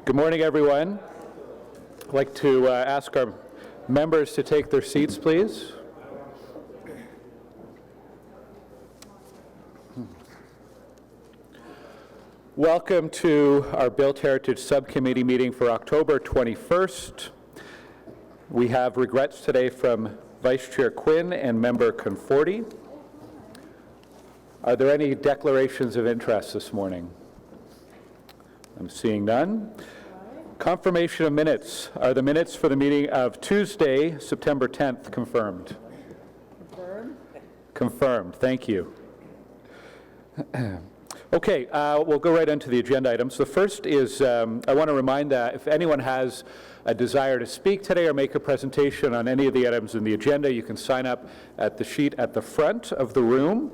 Good morning, everyone. I'd like to ask our members to take their seats, please. Welcome to our Built Heritage Subcommittee meeting for October 21st. We have regrets today from Vice Chair Quinn and Member Conforti. Are there any declarations of interest this morning? I'm seeing none. Confirmation of minutes. Are the minutes for the meeting of Tuesday, September 10th confirmed? Confirmed. Confirmed. Thank you. Okay, we'll go right into the agenda items. The first is, I want to remind that if anyone has a desire to speak today or make a presentation on any of the items in the agenda, you can sign up at the sheet at the front of the room.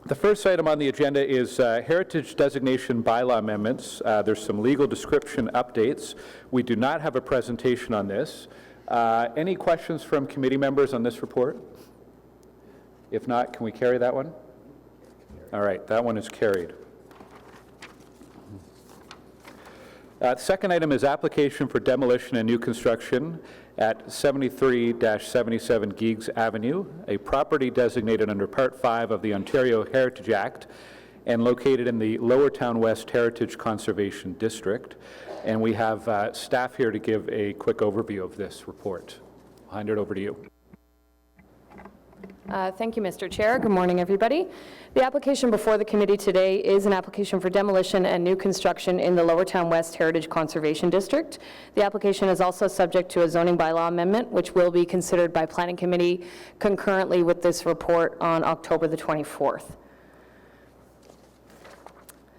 The first item on the agenda is Heritage Designation Bylaw Amendments. There's some legal description updates. We do not have a presentation on this. Any questions from committee members on this report? If not, can we carry that one? All right, that one is carried. The second item is application for demolition and new construction at 73-77 Geeks Avenue, a property designated under Part 5 of the Ontario Heritage Act and located in the Lower Town West Heritage Conservation District. And we have staff here to give a quick overview of this report. I'll hand it over to you. Thank you, Mr. Chair. Good morning, everybody. The application before the committee today is an application for demolition and new construction in the Lower Town West Heritage Conservation District. The application is also subject to a zoning bylaw amendment, which will be considered by Planning Committee concurrently with this report on October the 24th.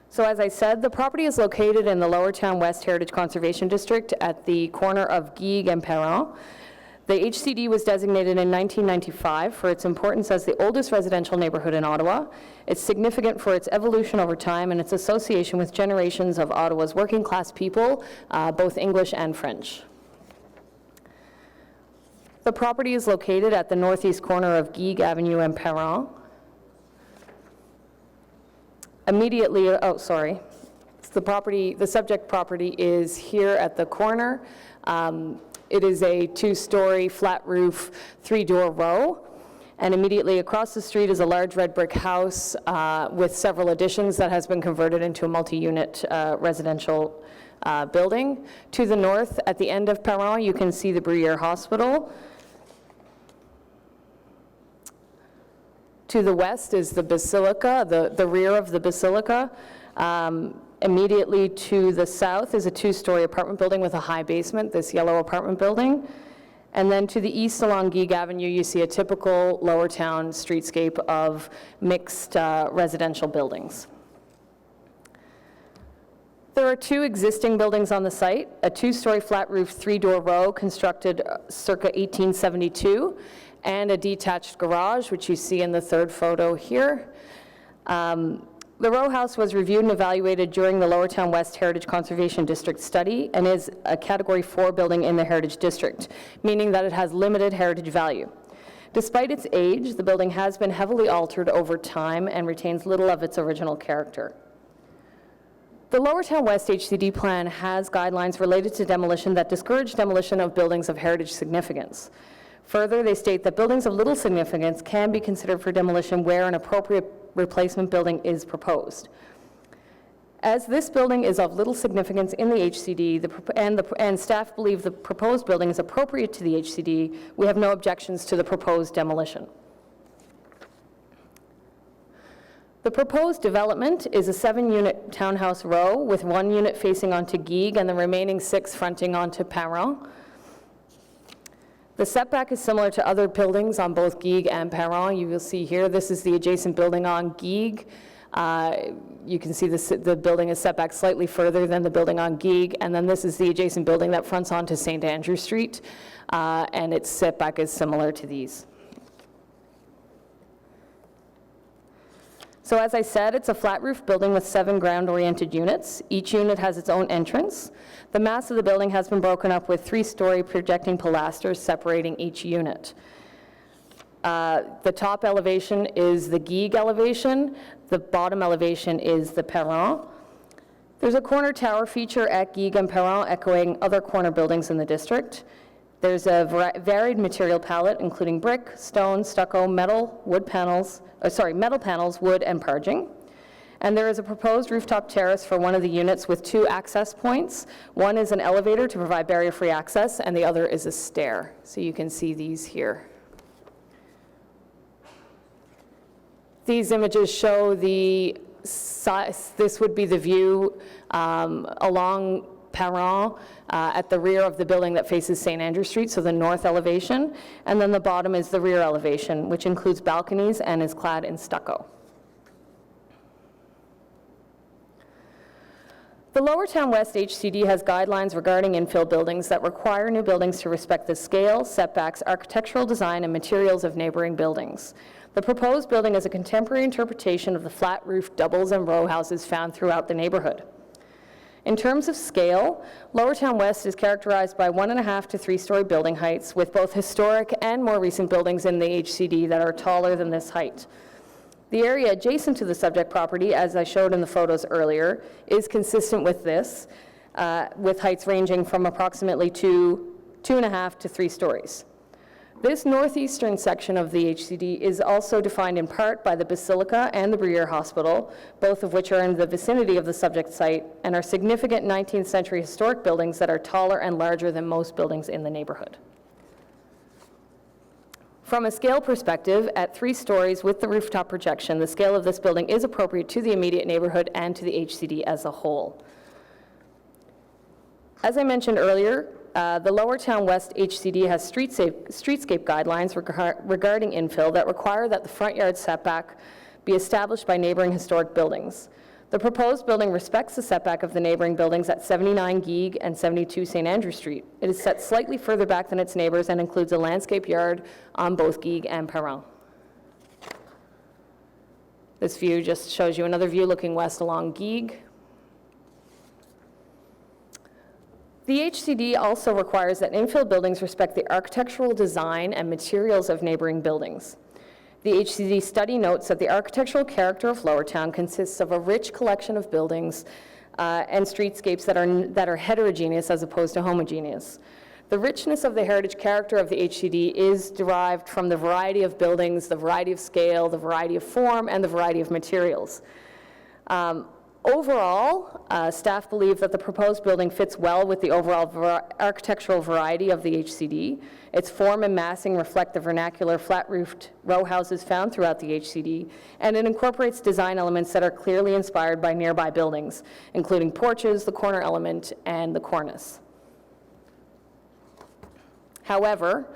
So as I said, the property is located in the Lower Town West Heritage Conservation District at the corner of Geek and Perron. The HCD was designated in 1995 for its importance as the oldest residential neighborhood in Ottawa. It's significant for its evolution over time and its association with generations of Ottawa's working class people, both English and French. The property is located at the northeast corner of Geek Avenue and Perron. Immediately, the subject property is here at the corner. It is a two-story flat roof, three-door row, and immediately across the street is a large red brick house with several additions that has been converted into a multi-unit residential building. To the north, at the end of Perron, you can see the Bruyere Hospital. To the west is the Basilica, the rear of the Basilica. Immediately to the south is a two-story apartment building with a high basement, this yellow apartment building. And then to the east along Geek Avenue, you see a typical Lower Town streetscape of mixed residential buildings. There are two existing buildings on the site, a two-story flat roof, three-door row constructed circa 1872, and a detached garage, which you see in the third photo here. The row house was reviewed and evaluated during the Lower Town West Heritage Conservation District study and is a Category 4 building in the Heritage District, meaning that it has limited heritage value. Despite its age, the building has been heavily altered over time and retains little of its original character. The Lower Town West HCD plan has guidelines related to demolition that discourage demolition of buildings of heritage significance. Further, they state that buildings of little significance can be considered for demolition where an appropriate replacement building is proposed. As this building is of little significance in the HCD and staff believe the proposed building is appropriate to the HCD, we have no objections to the proposed demolition. The proposed development is a 7-unit townhouse row with 1 unit facing onto Geek and the remaining 6 fronting onto Perron. The setback is similar to other buildings on both Geek and Perron. You will see here, this is the adjacent building on Geek. You can see the building is set back slightly further than the building on Geek, and then this is the adjacent building that fronts onto St. Andrew Street, and its setback is similar to these. So as I said, it's a flat roof building with 7 ground-oriented units. Each unit has its own entrance. The mass of the building has been broken up with 3-story projecting pilasters separating each unit. The top elevation is the Geek elevation. The bottom elevation is the Perron. There's a corner tower feature at Guigues and Perron echoing other corner buildings in the district. There's a varied material palette, including brick, stone, stucco, metal panels, wood, and parging. And there is a proposed rooftop terrace for one of the units with 2 access points. One is an elevator to provide barrier-free access, and the other is a stair. So you can see these here. These images show the size. This would be the view along Perron at the rear of the building that faces St. Andrew Street, so the north elevation. And then the bottom is the rear elevation, which includes balconies and is clad in stucco. The Lower Town West HCD has guidelines regarding infill buildings that require new buildings to respect the scale, setbacks, architectural design, and materials of neighboring buildings. The proposed building is a contemporary interpretation of the flat roof doubles and row houses found throughout the neighborhood. In terms of scale, Lower Town West is characterized by 1.5 to 3-story building heights, with both historic and more recent buildings in the HCD that are taller than this height. The area adjacent to the subject property, as I showed in the photos earlier, is consistent with this, with heights ranging from approximately 2.5 to 3 stories. This northeastern section of the HCD is also defined in part by the Basilica and the Bruyere Hospital, both of which are in the vicinity of the subject site and are significant 19th century historic buildings that are taller and larger than most buildings in the neighborhood. From a scale perspective, at 3 stories with the rooftop projection, the scale of this building is appropriate to the immediate neighborhood and to the HCD as a whole. As I mentioned earlier, the Lower Town West HCD has streetscape guidelines regarding infill that require that the front yard setback be established by neighboring historic buildings. The proposed building respects the setback of the neighboring buildings at 79 Guigues and 72 St. Andrew Street. It is set slightly further back than its neighbors and includes a landscape yard on both Guigues and Perron. This view just shows you another view looking west along Guigues. The HCD also requires that infill buildings respect the architectural design and materials of neighboring buildings. The HCD study notes that the architectural character of Lower Town consists of a rich collection of buildings and streetscapes that are heterogeneous as opposed to homogeneous. The richness of the heritage character of the HCD is derived from the variety of buildings, the variety of scale, the variety of form, and the variety of materials. Overall, staff believe that the proposed building fits well with the overall architectural variety of the HCD. Its form and massing reflect the vernacular flat-roofed row houses found throughout the HCD, and it incorporates design elements that are clearly inspired by nearby buildings, including porches, the corner element, and the cornice. However,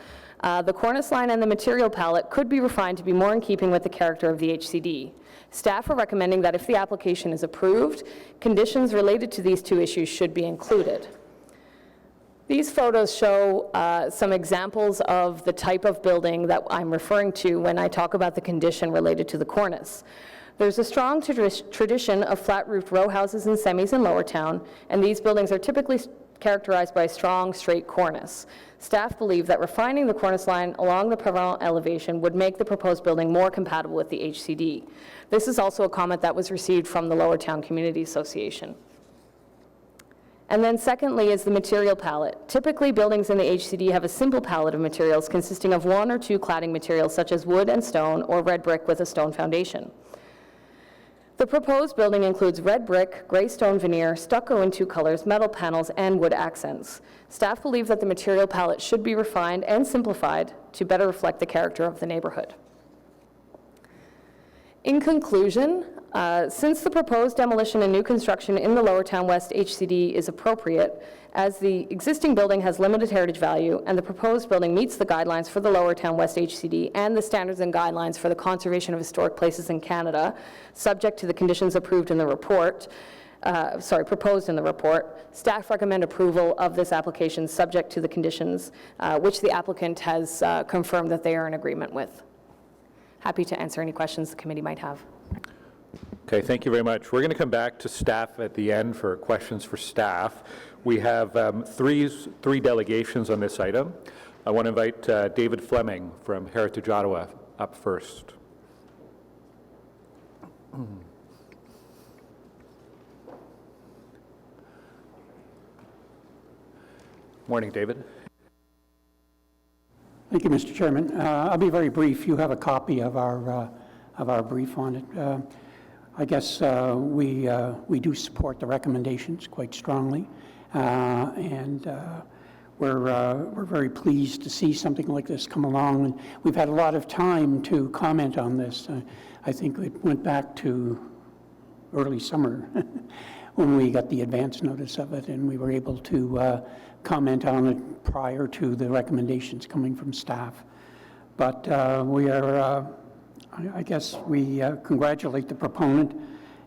the cornice line and the material palette could be refined to be more in keeping with the character of the HCD. Staff are recommending that if the application is approved, conditions related to these 2 issues should be included. These photos show some examples of the type of building that I'm referring to when I talk about the condition related to the cornice. There's a strong tradition of flat-roofed row houses and semis in Lower Town, and these buildings are typically characterized by a strong, straight cornice. Staff believe that refining the cornice line along the Perron elevation would make the proposed building more compatible with the HCD. This is also a comment that was received from the Lower Town Community Association. And then secondly is the material palette. Typically, buildings in the HCD have a simple palette of materials consisting of 1 or 2 cladding materials such as wood and stone or red brick with a stone foundation. The proposed building includes red brick, gray stone veneer, stucco in 2 colors, metal panels, and wood accents. Staff believe that the material palette should be refined and simplified to better reflect the character of the neighborhood. In conclusion, since the proposed demolition and new construction in the Lower Town West HCD is appropriate, as the existing building has limited heritage value and the proposed building meets the guidelines for the Lower Town West HCD and the standards and guidelines for the conservation of historic places in Canada, subject to the conditions approved in the report, proposed in the report, staff recommend approval of this application subject to the conditions which the applicant has confirmed that they are in agreement with. Happy to answer any questions the committee might have. Okay, thank you very much. We're going to come back to staff at the end for questions for staff. We have three delegations on this item. I want to invite David Fleming from Heritage Ottawa up first. Morning, David. Thank you, Mr. Chairman. I'll be very brief. You have a copy of our brief on it. I guess we do support the recommendations quite strongly, and we're very pleased to see something like this come along. And we've had a lot of time to comment on this. I think it went back to early summer when we got the advance notice of it, and we were able to comment on it prior to the recommendations coming from staff. But we are, I guess we congratulate the proponent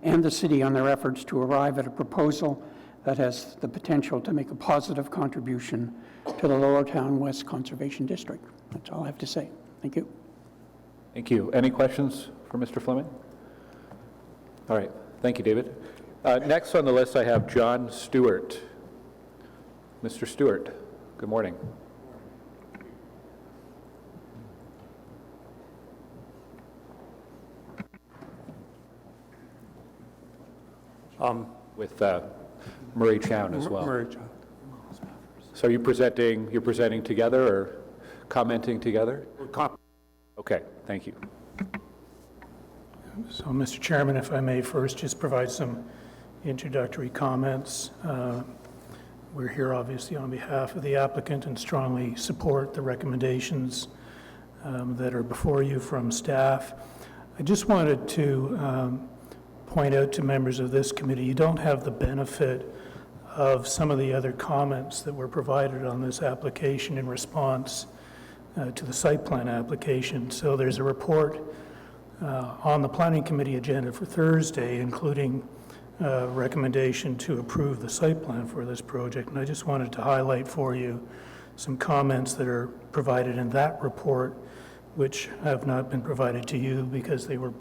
and the city on their efforts to arrive at a proposal that has the potential to make a positive contribution to the Lower Town West Conservation District. That's all I have to say. Thank you. Thank you. Any questions for Mr. Fleming? All right. Thank you, David. Next on the list, I have Jon Stewart. Mr. Stewart, good morning. With Murray Chown as well. Murray Chown. So you're presenting together or commenting together? Okay, thank you. So, Mr. Chairman, if I may first just provide some introductory comments. We're here obviously on behalf of the applicant and strongly support the recommendations that are before you from staff. I just wanted to point out to members of this committee, you don't have the benefit of some of the other comments that were provided on this application in response to the site plan application. So there's a report on the planning committee agenda for Thursday, including recommendation to approve the site plan for this project. And I just wanted to highlight for you some comments that are provided in that report, which have not been provided to you because they were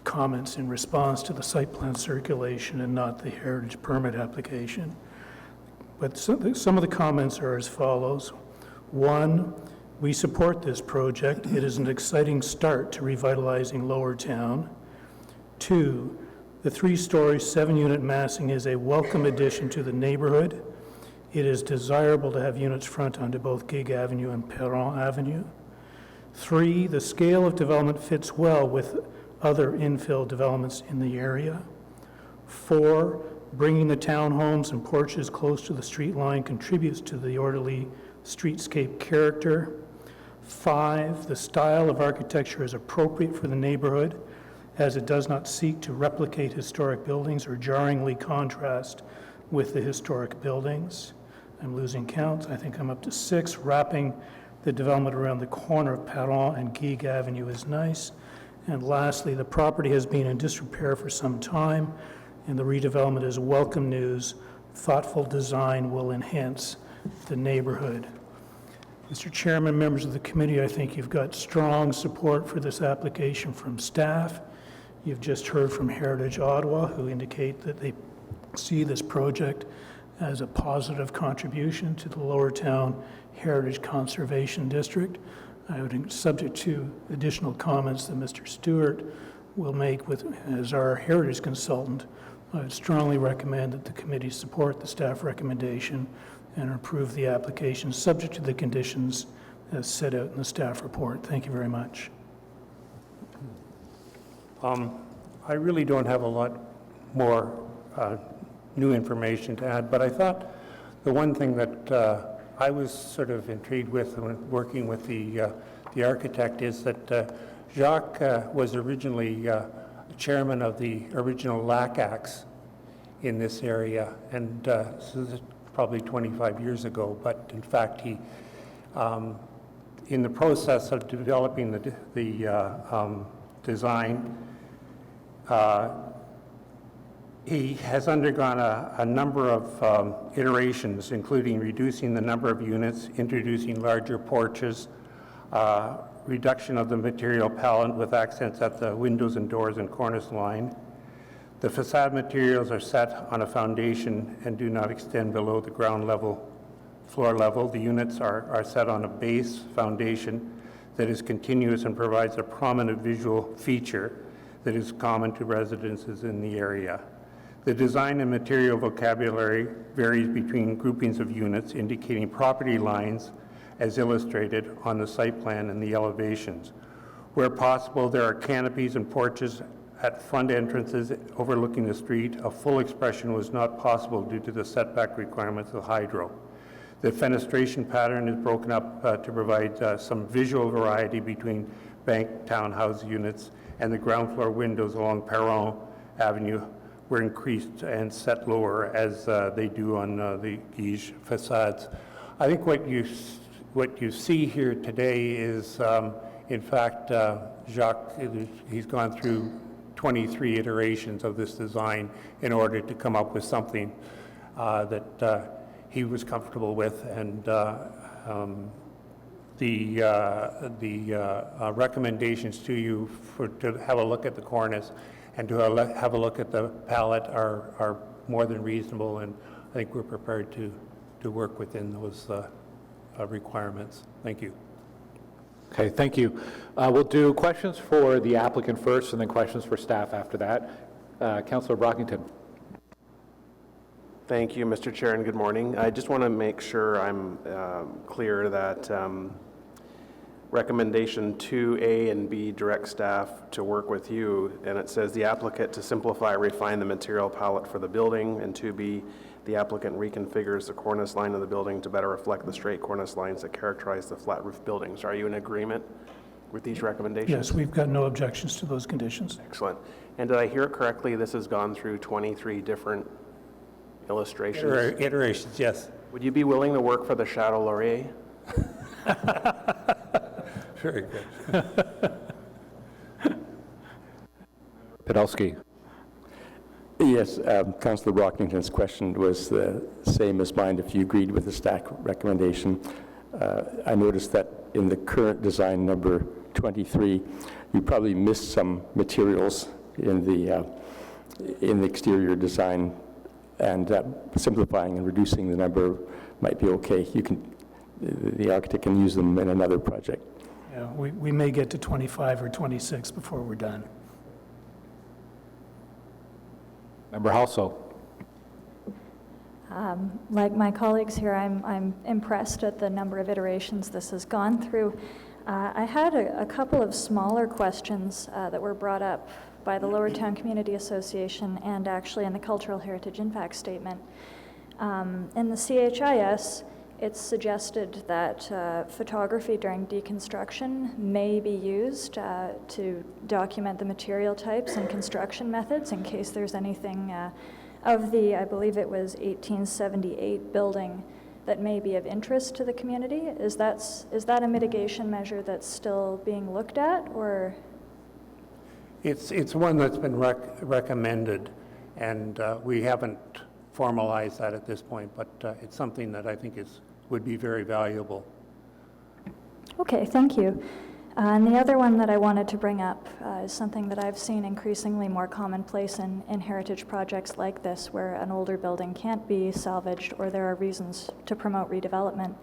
comments in response to the site plan circulation and not the heritage permit application. But some of the comments are as follows. 1, we support this project. It is an exciting start to revitalizing Lower Town. 2, the 3-story, 7-unit massing is a welcome addition to the neighborhood. It is desirable to have units front onto both Gig Avenue and Perron Avenue. 3, the scale of development fits well with other infill developments in the area. 4, bringing the townhomes and porches close to the street line contributes to the orderly streetscape character. 5, the style of architecture is appropriate for the neighborhood as it does not seek to replicate historic buildings or jarringly contrast with the historic buildings. I'm losing count. I think I'm up to 6. Wrapping the development around the corner of Perron and Gig Avenue is nice. And lastly, the property has been in disrepair for some time, and the redevelopment is welcome news. Thoughtful design will enhance the neighborhood. Mr. Chairman, members of the committee, I think you've got strong support for this application from staff. You've just heard from Heritage Ottawa, who indicate that they see this project as a positive contribution to the Lower Town Heritage Conservation District. I would, subject to additional comments that Mr. Stewart will make as our heritage consultant, I would strongly recommend that the committee support the staff recommendation and approve the application subject to the conditions as set out in the staff report. Thank you very much. I really don't have a lot more new information to add, but I thought the one thing that I was sort of intrigued with when working with the architect is that Jacques was originally chairman of the original LACAX in this area, and so this is probably 25 years ago, but in fact he, in the process of developing the design, he has undergone a number of iterations, including reducing the number of units, introducing larger porches, reduction of the material palette with accents at the windows and doors and cornice line. The facade materials are set on a foundation and do not extend below the ground level, floor level. The units are set on a base foundation that is continuous and provides a prominent visual feature that is common to residences in the area. The design and material vocabulary varies between groupings of units indicating property lines as illustrated on the site plan and the elevations. Where possible, there are canopies and porches at front entrances overlooking the street. A full expression was not possible due to the setback requirements of hydro. The fenestration pattern is broken up to provide some visual variety between bank townhouse units, and the ground floor windows along Perron Avenue were increased and set lower as they do on the Guige facades. I think what you see here today is, in fact, Jacques, he's gone through 23 iterations of this design in order to come up with something that he was comfortable with, and the recommendations to you to have a look at the cornice and to have a look at the palette are more than reasonable, and I think we're prepared to work within those requirements. Thank you. Okay, thank you. We'll do questions for the applicant first and then questions for staff after that. Councillor Brockington. Thank you, Mr. Chair, and good morning. I just want to make sure I'm clear that recommendation 2A and B direct staff to work with you, and it says the applicant to simplify, refine the material palette for the building, and 2B, the applicant reconfigures the cornice line of the building to better reflect the straight cornice lines that characterize the flat roof buildings. Are you in agreement with these recommendations? Yes, we've got no objections to those conditions. Excellent. And did I hear it correctly? This has gone through 23 different illustrations? Iterations, yes. Would you be willing to work for the Chateau Laurier? Very good. Podolsky. Yes, Councillor Brockington's question was the same as mine, if you agreed with the staff recommendation. I noticed that in the current design number 23, you probably missed some materials in the exterior design, and simplifying and reducing the number might be okay. The architect can use them in another project. Yeah, we may get to 25 or 26 before we're done. Member Halsall. Like my colleagues here, I'm impressed at the number of iterations this has gone through. I had a couple of smaller questions that were brought up by the Lower Town Community Association and actually in the Cultural Heritage Impact Statement. In the CHIS, it's suggested that photography during deconstruction may be used to document the material types and construction methods in case there's anything of the, I believe it was 1878 building that may be of interest to the community. Is that a mitigation measure that's still being looked at, or? It's one that's been recommended, and we haven't formalized that at this point, but it's something that I think would be very valuable. Okay, thank you. And the other one that I wanted to bring up is something that I've seen increasingly more commonplace in heritage projects like this, where an older building can't be salvaged or there are reasons to promote redevelopment.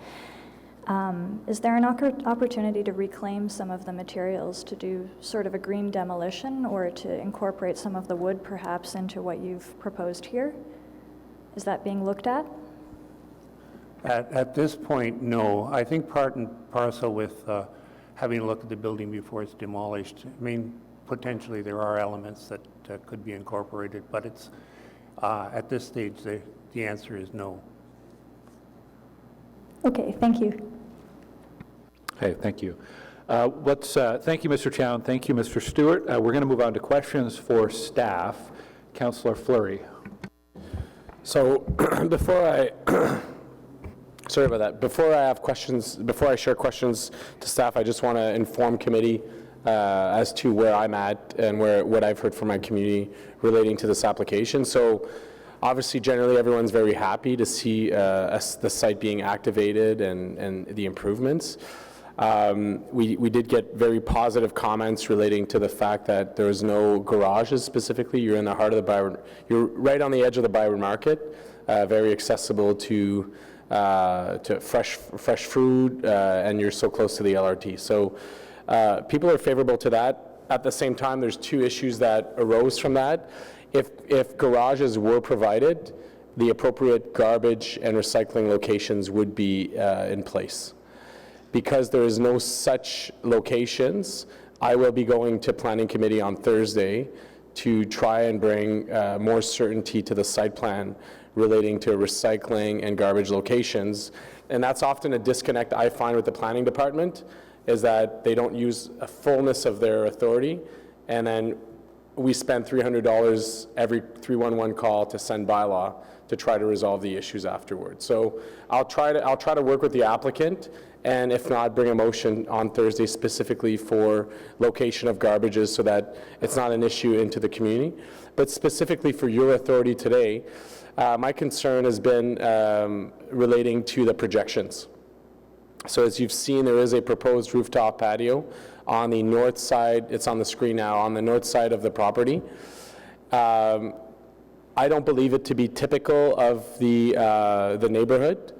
Is there an opportunity to reclaim some of the materials to do sort of a green demolition, or to incorporate some of the wood perhaps into what you've proposed here? Is that being looked at? At this point, no. I think part and parcel with having a look at the building before it's demolished. I mean, potentially there are elements that could be incorporated, but it's at this stage the answer is no. Okay, thank you. Okay, thank you. Thank you, Mr. Chown. Thank you, Mr. Stewart. We're going to move on to questions for staff. Councillor Fleury. So sorry about that. Before I share questions to staff, I just want to inform committee as to where I'm at and what I've heard from my community relating to this application. So obviously, generally, everyone's very happy to see the site being activated and the improvements. We did get very positive comments relating to the fact that there was no garages specifically. You're in the heart of the Byron. You're right on the edge of the Byron Market, very accessible to fresh food, and you're so close to the LRT. So people are favorable to that. At the same time, there's two issues that arose from that. if garages were provided, the appropriate garbage and recycling locations would be in place. Because there is no such locations, I will be going to Planning Committee on Thursday to try and bring more certainty to the site plan relating to recycling and garbage locations. And that's often a disconnect I find with the planning department, is that they don't use a fullness of their authority, and then we spend $300 every 311 call to send bylaw to try to resolve the issues afterwards. So I'll try to work with the applicant, and if not, bring a motion on Thursday specifically for location of garbages so that it's not an issue into the community. But specifically for your authority today, my concern has been relating to the projections. So as you've seen, there is a proposed rooftop patio on the north side. It's on the screen now, on the north side of the property. I don't believe it to be typical of the neighborhood.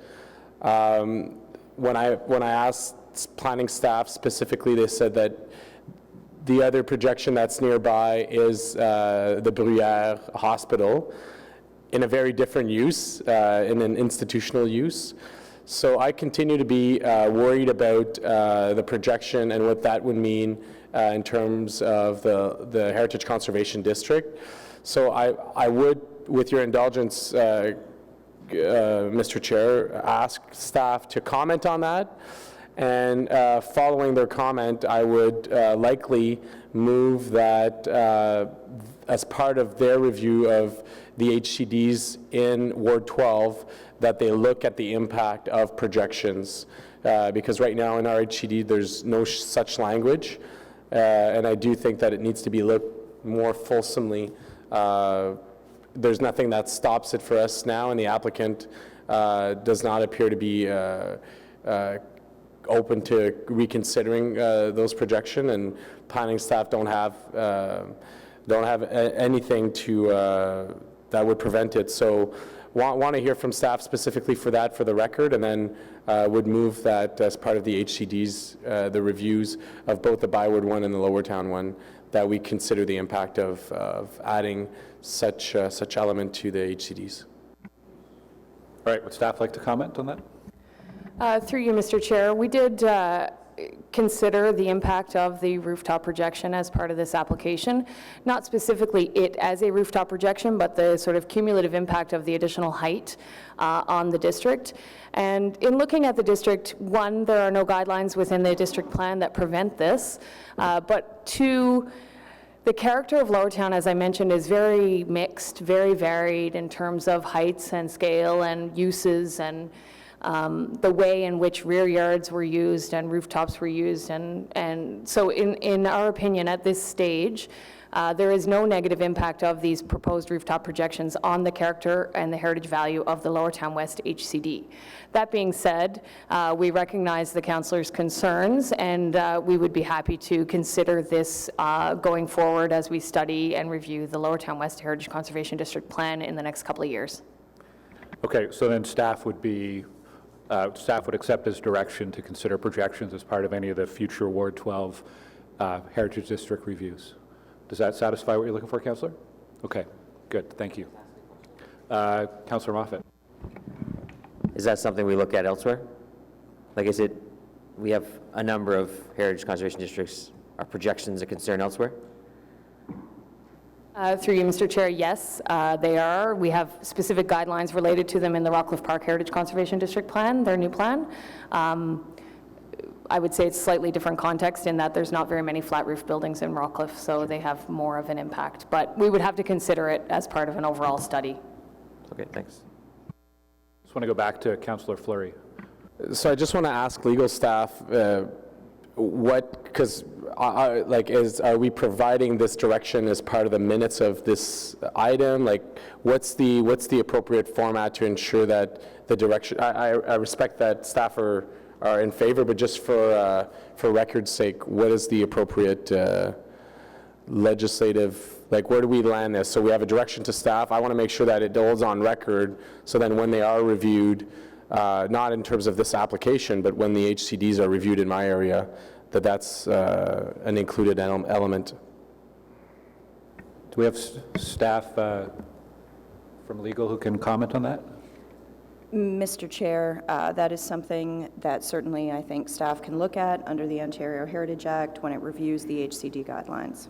When I asked planning staff specifically, they said that the other projection that's nearby is the Bruyère Hospital in a very different use, in an institutional use. So I continue to be worried about the projection and what that would mean in terms of the Heritage Conservation District. So I would, with your indulgence, Mr. Chair, ask staff to comment on that. And following their comment, I would likely move that as part of their review of the HCDs in Ward 12, that they look at the impact of projections. Because right now in our HCD, there's no such language. And I do think that it needs to be looked more fulsomely. There's nothing that stops it for us now, and the applicant does not appear to be open to reconsidering those projections, and planning staff don't have anything to that would prevent it. So want to hear from staff specifically for that, for the record, and then would move that as part of the HCDs, the reviews of both the Byward one and the Lower Town one, that we consider the impact of adding such element to the HCDs. All right, would staff like to comment on that? Through you, Mr. Chair, we did consider the impact of the rooftop projection as part of this application. Not specifically it as a rooftop projection, but the sort of cumulative impact of the additional height on the district. And in looking at the district, one, there are no guidelines within the district plan that prevent this, but two, the character of Lowertown, as I mentioned, is very mixed, very varied in terms of heights and scale and uses, and the way in which rear yards were used and rooftops were used. And so in our opinion, at this stage, there is no negative impact of these proposed rooftop projections on the character and the heritage value of the Lowertown West HCD. That being said, we recognize the councillors' concerns, and we would be happy to consider this going forward as we study and review the Lowertown West Heritage Conservation District plan in the next couple of years. Okay, so then staff would accept as direction to consider projections as part of any of the future Ward 12 Heritage District reviews. Does that satisfy what you're looking for, Councillor? Okay, good, thank you. Councillor Moffat. Is that something we look at elsewhere? Like, is it, we have a number of heritage conservation districts, are projections a concern elsewhere? Through you, Mr. Chair, yes, they are. We have specific guidelines related to them in the Rockcliffe Park Heritage Conservation District plan, their new plan. I would say it's slightly different context in that there's not very many flat roof buildings in Rockcliffe, so they have more of an impact. But we would have to consider it as part of an overall study. Okay, thanks. Just want to go back to Councillor Fleury. So I just want to ask legal staff, because are we providing this direction as part of the minutes of this item? Like, what's the appropriate format to ensure that the direction, I respect that staff are in favor, but just for record's sake, what is the appropriate legislative, like, where do we land this? So we have a direction to staff. I want to make sure that it holds on record, so then when they are reviewed, not in terms of this application, but when the HCDs are reviewed in my area, that's an included element. Do we have staff from legal who can comment on that? Mr. Chair, that is something that certainly I think staff can look at under the Ontario Heritage Act when it reviews the HCD guidelines.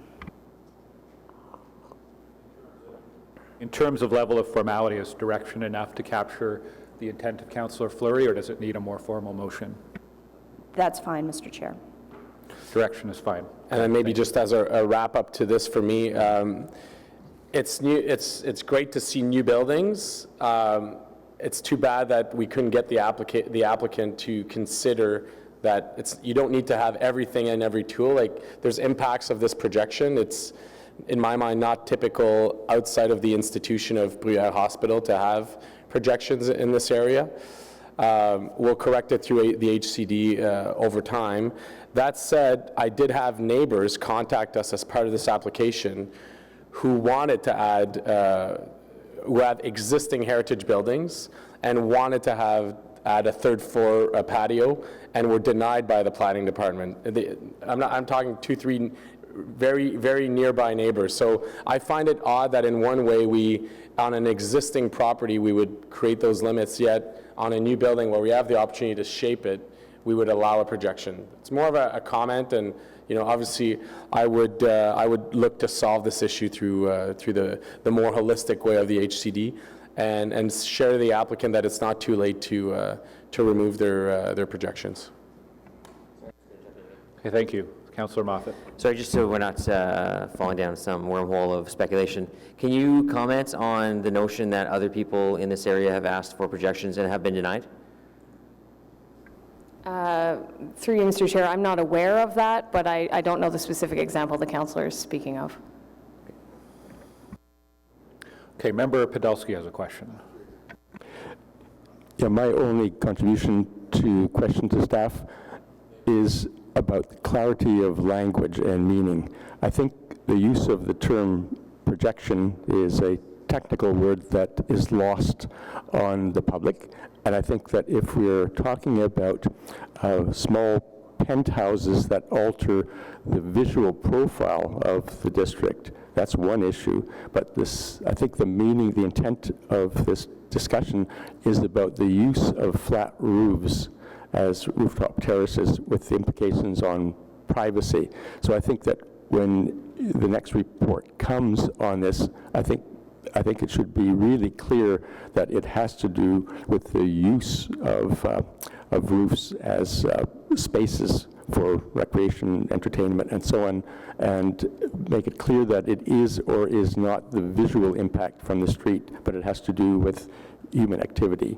In terms of level of formality, is direction enough to capture the intent of Councillor Fleury, or does it need a more formal motion? That's fine, Mr. Chair. Direction is fine. And then maybe just as a wrap up to this for me, it's great to see new buildings. It's too bad that we couldn't get the applicant to consider that you don't need to have everything and every tool. Like, there's impacts of this projection. It's, in my mind, not typical outside of the institution of Bruyère Hospital to have projections in this area. We'll correct it through the HCD over time. That said, I did have neighbors contact us as part of this application who wanted to add, who have existing heritage buildings and wanted to add a third floor patio, and were denied by the planning department. I'm talking 2-3 very, very nearby neighbors. So I find it odd that in one way on an existing property, we would create those limits, yet on a new building where we have the opportunity to shape it, we would allow a projection. It's more of a comment, and obviously I would look to solve this issue through the more holistic way of the HCD, and share the applicant that it's not too late to remove their projections. Okay, thank you. Councillor Moffat. Sorry, just so we're not falling down some wormhole of speculation, can you comment on the notion that other people in this area have asked for projections and have been denied? Through you, Mr. Chair, I'm not aware of that, but I don't know the specific example the councillor is speaking of. Okay, Member Podolsky has a question. Yeah, my only contribution to question to staff is about clarity of language and meaning. I think the use of the term projection is a technical word that is lost on the public, and I think that if we're talking about small penthouses that alter the visual profile of the district, that's one issue. But I think the meaning, the intent of this discussion is about the use of flat roofs as rooftop terraces with the implications on privacy. So I think that when the next report comes on this, I think it should be really clear that it has to do with the use of roofs as spaces for recreation, entertainment, and so on, and make it clear that it is or is not the visual impact from the street, but it has to do with human activity.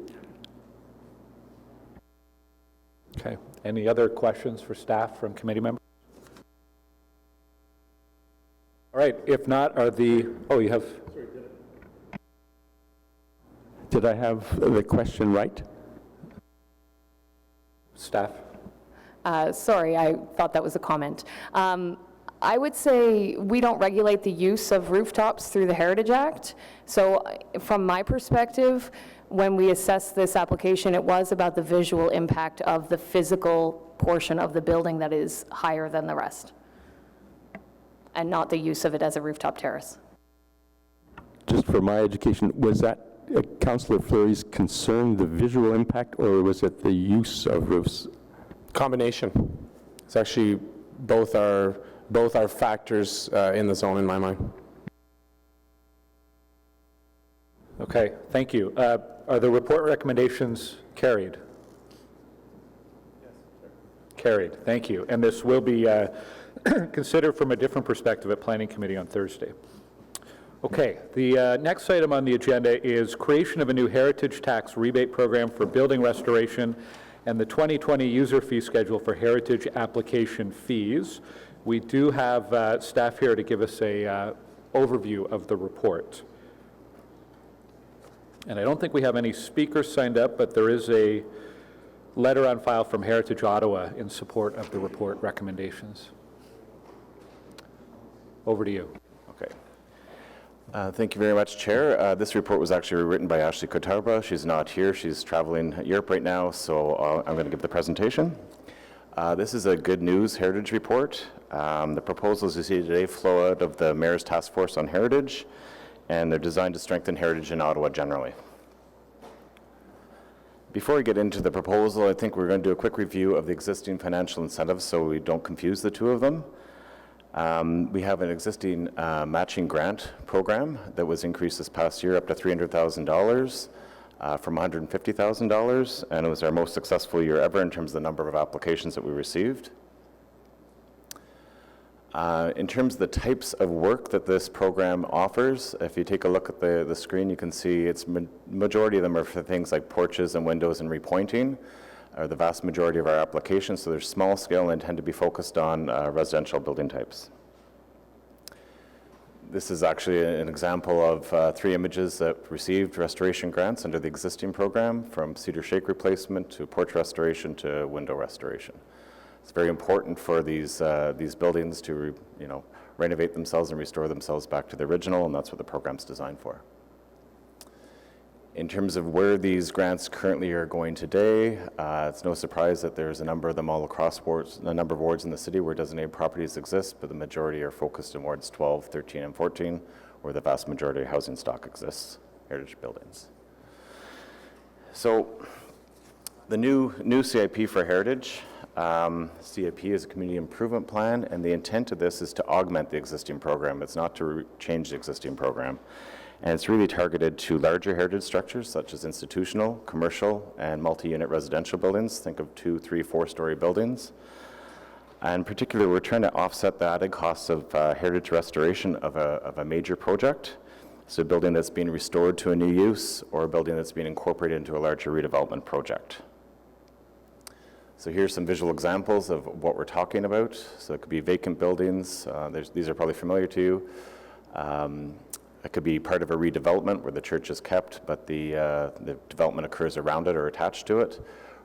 Okay. Any other questions for staff from committee members? All right. If not, you have... Did I have the question right? Staff? Sorry, I thought that was a comment. I would say we don't regulate the use of rooftops through the Heritage Act. So from my perspective, when we assessed this application, it was about the visual impact of the physical portion of the building that is higher than the rest, and not the use of it as a rooftop terrace. Just for my education, was that Councillor Fleury's concern, the visual impact, or was it the use of roofs? Combination. It's actually both are factors in the zone in my mind. Okay, thank you. Are the report recommendations carried? Yes, sir. Carried, thank you. And this will be considered from a different perspective at Planning Committee on Thursday. Okay, the next item on the agenda is creation of a new heritage tax rebate program for building restoration and the 2020 user fee schedule for heritage application fees. We do have staff here to give us a overview of the report. And I don't think we have any speakers signed up, but there is a letter on file from Heritage Ottawa in support of the report recommendations. Over to you. Okay. Thank you very much, Chair. This report was actually written by Ashley Kotarba. She's not here. She's traveling Europe right now, so I'm going to give the presentation. This is a good news heritage report. The proposals you see today flow out of the Mayor's Task Force on Heritage, and they're designed to strengthen heritage in Ottawa generally. Before we get into the proposal, I think we're going to do a quick review of the existing financial incentives so we don't confuse the two of them. We have an existing matching grant program that was increased this past year up to $300,000 from $150,000, and it was our most successful year ever in terms of the number of applications that we received. In terms of the types of work that this program offers, if you take a look at the screen, you can see it's majority of them are for things like porches and windows and repointing, are the vast majority of our applications. So they're small scale and tend to be focused on residential building types. This is actually an example of 3 images that received restoration grants under the existing program, from cedar shake replacement to porch restoration to window restoration. It's very important for these buildings to renovate themselves and restore themselves back to the original, and that's what the program's designed for. In terms of where these grants currently are going today, it's no surprise that there's a number of them all across wards, a number of wards in the city where designated properties exist, but the majority are focused in wards 12, 13, and 14, where the vast majority of housing stock exists, heritage buildings. So the new CIP for heritage, CIP is a community improvement plan, and the intent of this is to augment the existing program. It's not to change the existing program. And it's really targeted to larger heritage structures such as institutional, commercial, and multi-unit residential buildings. Think of 2-, 3-, 4-story buildings. And particularly, we're trying to offset the added costs of heritage restoration of a major project. So a building that's being restored to a new use, or a building that's being incorporated into a larger redevelopment project. So here's some visual examples of what we're talking about. So it could be vacant buildings. These are probably familiar to you. It could be part of a redevelopment where the church is kept, but the development occurs around it or attached to it.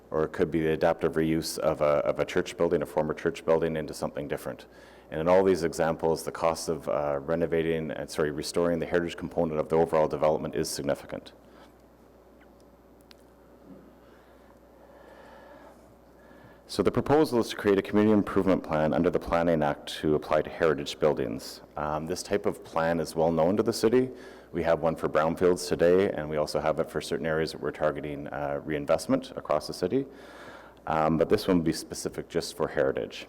Or it could be the adaptive reuse of a church building, a former church building, into something different. And in all these examples, the cost of restoring the heritage component of the overall development is significant. So the proposal is to create a community improvement plan under the Planning Act to apply to heritage buildings. This type of plan is well known to the city. We have one for brownfields today, and we also have it for certain areas that we're targeting reinvestment across the city. But this one will be specific just for heritage.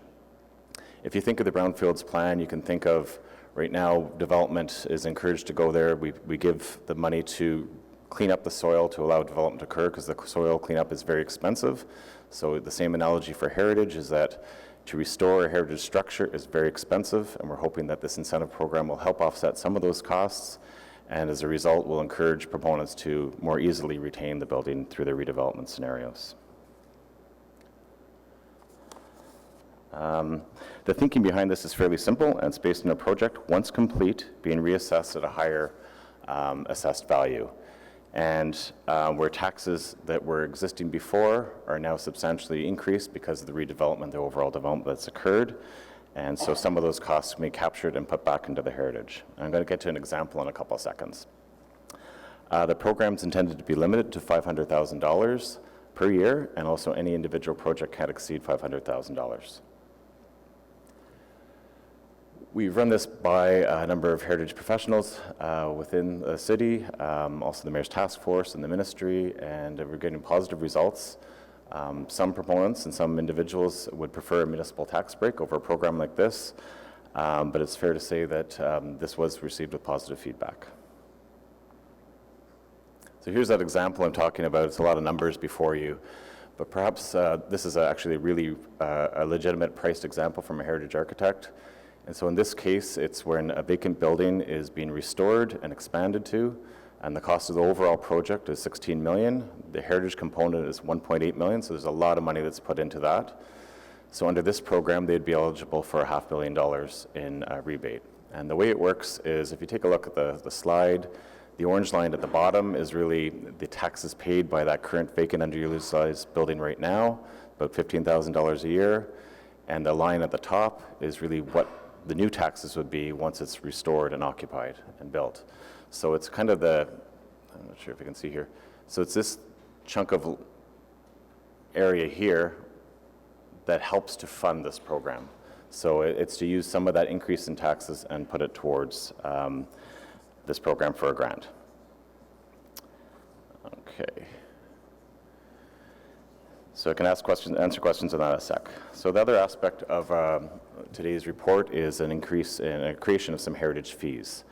If you think of the brownfields plan, you can think of, right now, development is encouraged to go there. We give the money to clean up the soil to allow development to occur, because the soil cleanup is very expensive. So the same analogy for heritage is that to restore a heritage structure is very expensive, and we're hoping that this incentive program will help offset some of those costs, and as a result will encourage proponents to more easily retain the building through their redevelopment scenarios. The thinking behind this is fairly simple, and it's based on a project, once complete, being reassessed at a higher assessed value. And where taxes that were existing before are now substantially increased because of the redevelopment, the overall development that's occurred. And so some of those costs may be captured and put back into the heritage. And I'm going to get to an example in a couple of seconds. The program's intended to be limited to $500,000 per year, and also any individual project can't exceed $500,000. We've run this by a number of heritage professionals within the city, also the Mayor's Task Force and the ministry, and we're getting positive results. Some proponents and some individuals would prefer a municipal tax break over a program like this, but it's fair to say that this was received with positive feedback. So here's that example I'm talking about. It's a lot of numbers before you, but perhaps this is actually really a legitimate priced example from a heritage architect. And so in this case, it's when a vacant building is being restored and expanded to, and the cost of the overall project is $16 million. The heritage component is $1.8 million, so there's a lot of money that's put into that. So under this program, they'd be eligible for $500 million in rebate. And the way it works is, if you take a look at the slide, the orange line at the bottom is really the taxes paid by that current vacant underutilized building right now, about $15,000 a year. And the line at the top is really what the new taxes would be once it's restored and occupied and built. So it's kind of I'm not sure if you can see here. So it's this chunk of area here that helps to fund this program. So it's to use some of that increase in taxes and put it towards this program for a grant. Okay. So I can answer questions on that in a sec. So the other aspect of today's report is an increase in a creation of some heritage fees.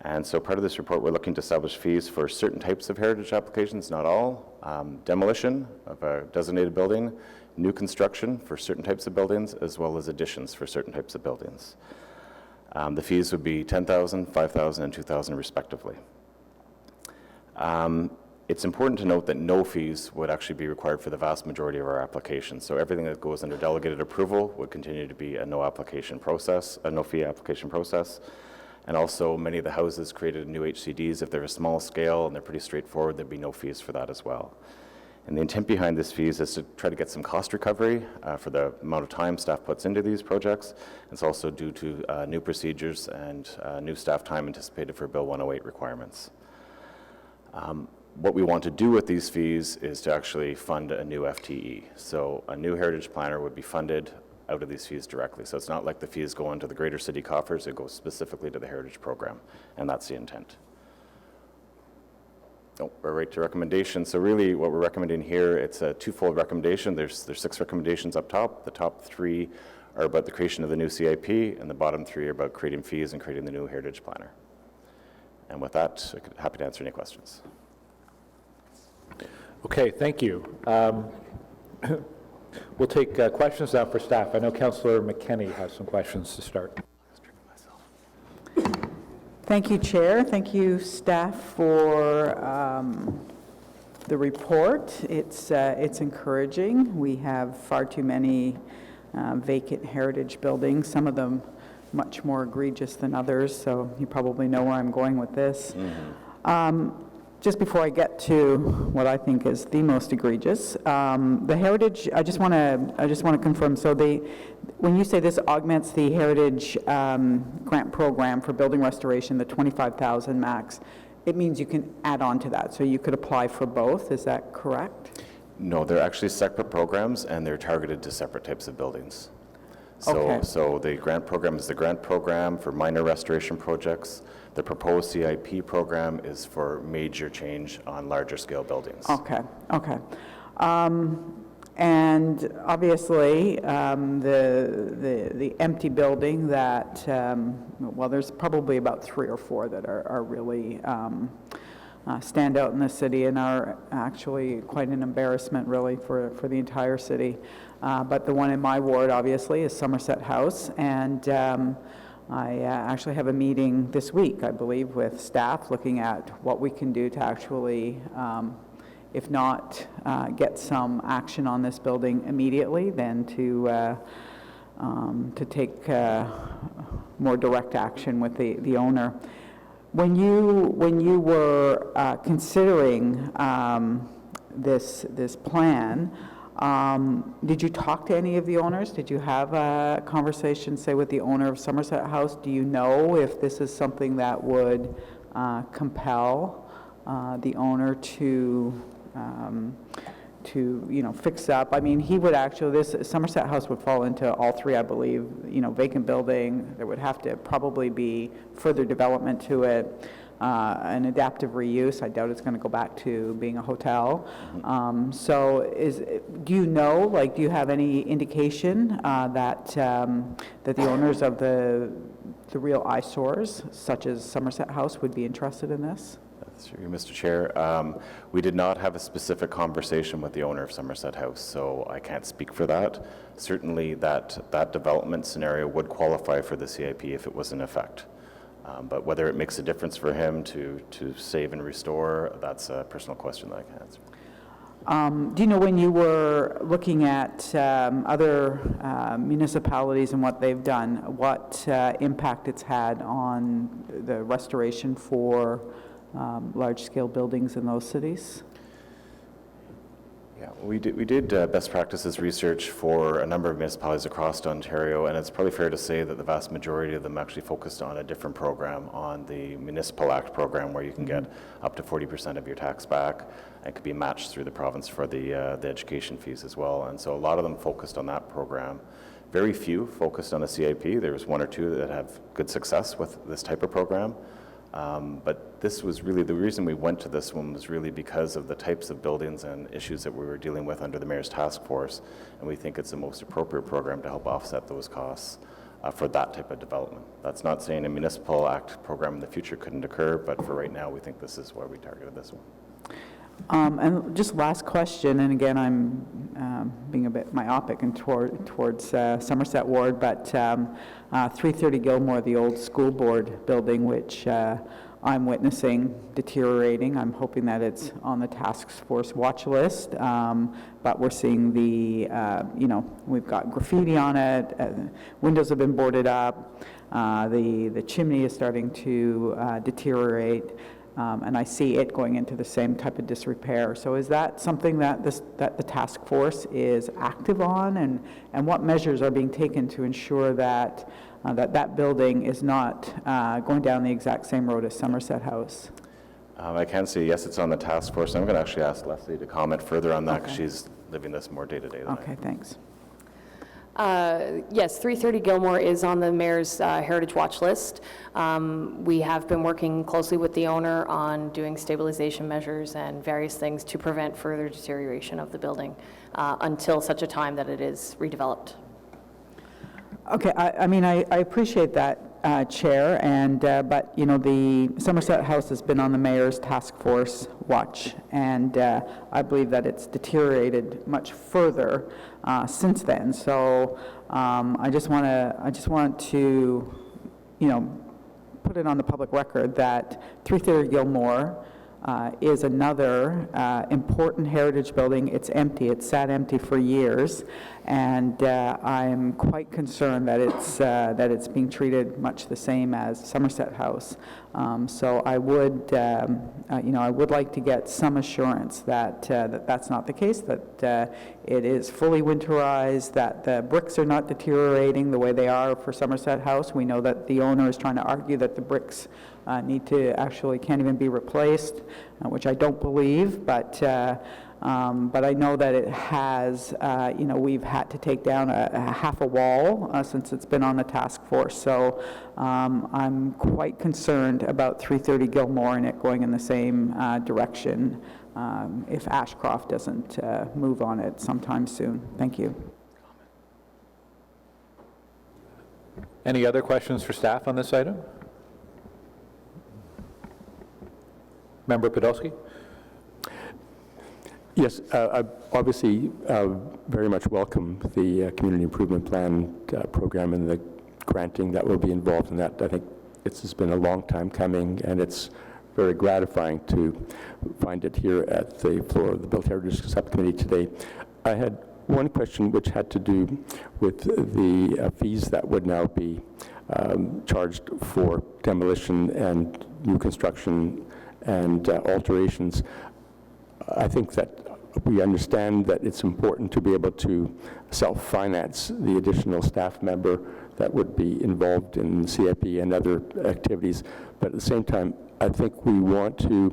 And so part of this report, we're looking to establish fees for certain types of heritage applications, not all. Demolition of a designated building, new construction for certain types of buildings, as well as additions for certain types of buildings. The fees would be $10,000, $5,000, and $2,000 respectively. It's important to note that no fees would actually be required for the vast majority of our applications. So everything that goes under delegated approval would continue to be a no fee application process. And also many of the houses created new HCDs, if they're a small scale and they're pretty straightforward, there'd be no fees for that as well. And the intent behind this fees is to try to get some cost recovery for the amount of time staff puts into these projects. It's also due to new procedures and new staff time anticipated for Bill 108 requirements. What we want to do with these fees is to actually fund a new FTE. So a new heritage planner would be funded out of these fees directly. So it's not like the fees go into the greater city coffers, it goes specifically to the heritage program, and that's the intent. We're right to recommendation. So really what we're recommending here, it's a twofold recommendation. There's 6 recommendations up top. The top 3 are about the creation of the new CIP, and the bottom 3 are about creating fees and creating the new heritage planner. And with that, I'm happy to answer any questions. Okay, thank you. We'll take questions now for staff. I know Councillor McKenney has some questions to start. Thank you, Chair. Thank you, staff, for the report. It's encouraging. We have far too many vacant heritage buildings, some of them much more egregious than others, so you probably know where I'm going with this. Mm-hmm. Just before I get to what I think is the most egregious, the heritage, I just want to confirm, so when you say this augments the heritage grant program for building restoration, the $25,000 max, it means you can add on to that, so you could apply for both, is that correct? No, they're actually separate programs and they're targeted to separate types of buildings. So the grant program is the grant program for minor restoration projects. The proposed CIP program is for major change on larger scale buildings. Okay. And obviously, the empty building that, well, there's probably about 3 or 4 that are really stand out in the city and are actually quite an embarrassment, really, for the entire city. But the one in my ward, obviously, is Somerset House, and I actually have a meeting this week, I believe, with staff looking at what we can do to actually, if not get some action on this building immediately, then to take more direct action with the owner. When you were considering this plan, did you talk to any of the owners? Did you have a conversation, say, with the owner of Somerset House? Do you know if this is something that would compel the owner to fix up? I mean, he would actually, this Somerset House would fall into all 3, I believe. Vacant building. There would have to probably be further development to it. An adaptive reuse. I doubt it's going to go back to being a hotel. So do you know, do you have any indication that the owners of the real eyesores, such as Somerset House, would be interested in this? That's true, Mr. Chair. We did not have a specific conversation with the owner of Somerset House, so I can't speak for that. Certainly that development scenario would qualify for the CIP if it was in effect. But whether it makes a difference for him to save and restore, that's a personal question that I can't answer. Do you know, when you were looking at other municipalities and what they've done, what impact it's had on the restoration for large-scale buildings in those cities? Yeah, we did best practices research for a number of municipalities across Ontario, and it's probably fair to say that the vast majority of them actually focused on a different program, on the Municipal Act program, where you can get up to 40% of your tax back, and could be matched through the province for the education fees as well. And so a lot of them focused on that program. Very few focused on the CIP. There was one or two that have good success with this type of program. But this was really, the reason we went to this one was really because of the types of buildings and issues that we were dealing with under the Mayor's Task Force, and we think it's the most appropriate program to help offset those costs for that type of development. That's not saying a Municipal Act program in the future couldn't occur, but for right now, we think this is why we targeted this one. And just last question, and again, I'm being a bit myopic and towards Somerset Ward, but 330 Gilmore, the old school board building, which I'm witnessing deteriorating. I'm hoping that it's on the task force watch list, but we're seeing the, we've got graffiti on it, windows have been boarded up, the chimney is starting to deteriorate. And I see it going into the same type of disrepair. So is that something that that the task force is active on, and what measures are being taken to ensure that that building is not going down the exact same road as Somerset House? I can say yes, it's on the task force. I'm going to actually ask Leslie to comment further on that, because she's living this more day to day than I am. Okay, thanks. Yes, 330 Gilmore is on the Mayor's Heritage Watch list. We have been working closely with the owner on doing stabilization measures and various things to prevent further deterioration of the building until such a time that it is redeveloped. Okay, I mean, I appreciate that, Chair, and but the Somerset House has been on the Mayor's Task Force watch, and I believe that it's deteriorated much further since then. So I just want to put it on the public record that 330 Gilmore is another important heritage building. It's empty. It's sat empty for years, and I'm quite concerned that it's being treated much the same as Somerset House. So I would, I would like to get some assurance that that's not the case. That it is fully winterized. That the bricks are not deteriorating the way they are for Somerset House. We know that the owner is trying to argue that the bricks can't even be replaced, which I don't believe, but I know that it has, we've had to take down a half a wall since it's been on the task force. So I'm quite concerned about 330 Gilmore and it going in the same direction if Ashcroft doesn't move on it sometime soon. Thank you. Any other questions for staff on this item? Member Podolsky? Yes, I obviously very much welcome the Community Improvement Plan program and the granting that will be involved in that. I think it's been a long time coming, and it's very gratifying to find it here at the floor of the Built Heritage Subcommittee today. I had one question which had to do with the fees that would now be charged for demolition and new construction and alterations. I think that we understand that it's important to be able to self-finance the additional staff member that would be involved in CIP and other activities. But at the same time, I think we want to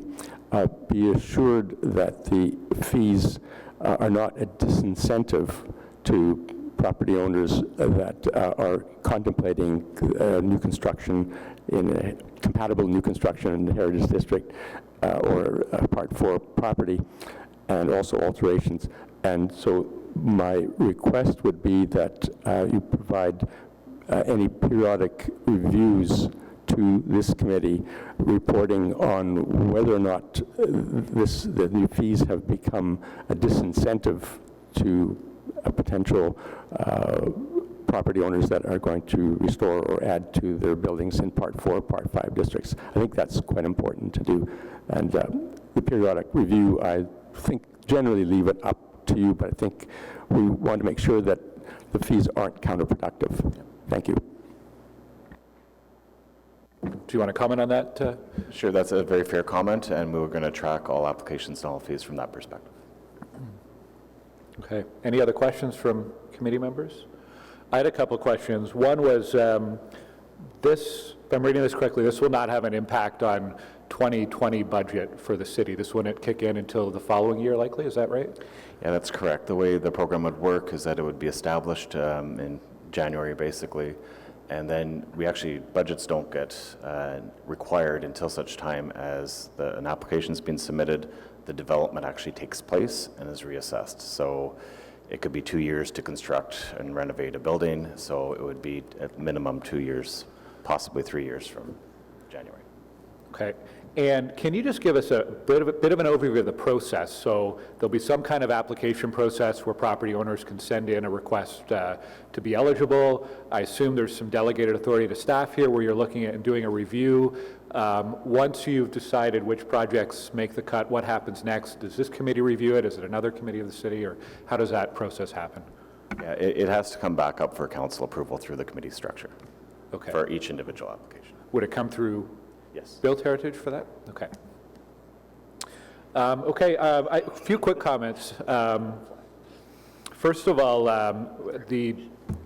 be assured that the fees are not a disincentive to property owners that are contemplating new construction compatible new construction in the Heritage District or Part 4 property, and also alterations. And so my request would be that you provide any periodic reviews to this committee reporting on whether or not the new fees have become a disincentive to a potential property owners that are going to restore or add to their buildings in Part 4, Part 5 districts. I think that's quite important to do. And the periodic review, I think, generally leave it up to you, but I think we want to make sure that the fees aren't counterproductive. Thank you. Do you want to comment on that? Sure, that's a very fair comment, and we were going to track all applications and all fees from that perspective. Okay. Any other questions from committee members? I had a couple of questions. One was this, if I'm reading this correctly, this will not have an impact on 2020 budget for the city. This wouldn't kick in until the following year likely, is that right? Yeah, that's correct. The way the program would work is that it would be established in January, basically, and then budgets don't get required until such time as an application's been submitted, the development actually takes place and is reassessed. So it could be 2 years to construct and renovate a building, so it would be at minimum 2 years, possibly 3 years from January. Okay. And can you just give us a bit of an overview of the process? So there'll be some kind of application process where property owners can send in a request to be eligible. I assume there's some delegated authority to staff here where you're looking at and doing a review. Once you've decided which projects make the cut, what happens next? Does this committee review it? Is it another committee of the city, or how does that process happen? Yeah, it has to come back up for council approval through the committee structure. Okay. For each individual application. Would it come through Yes. Built Heritage for that? Okay. A few quick comments. First of all, the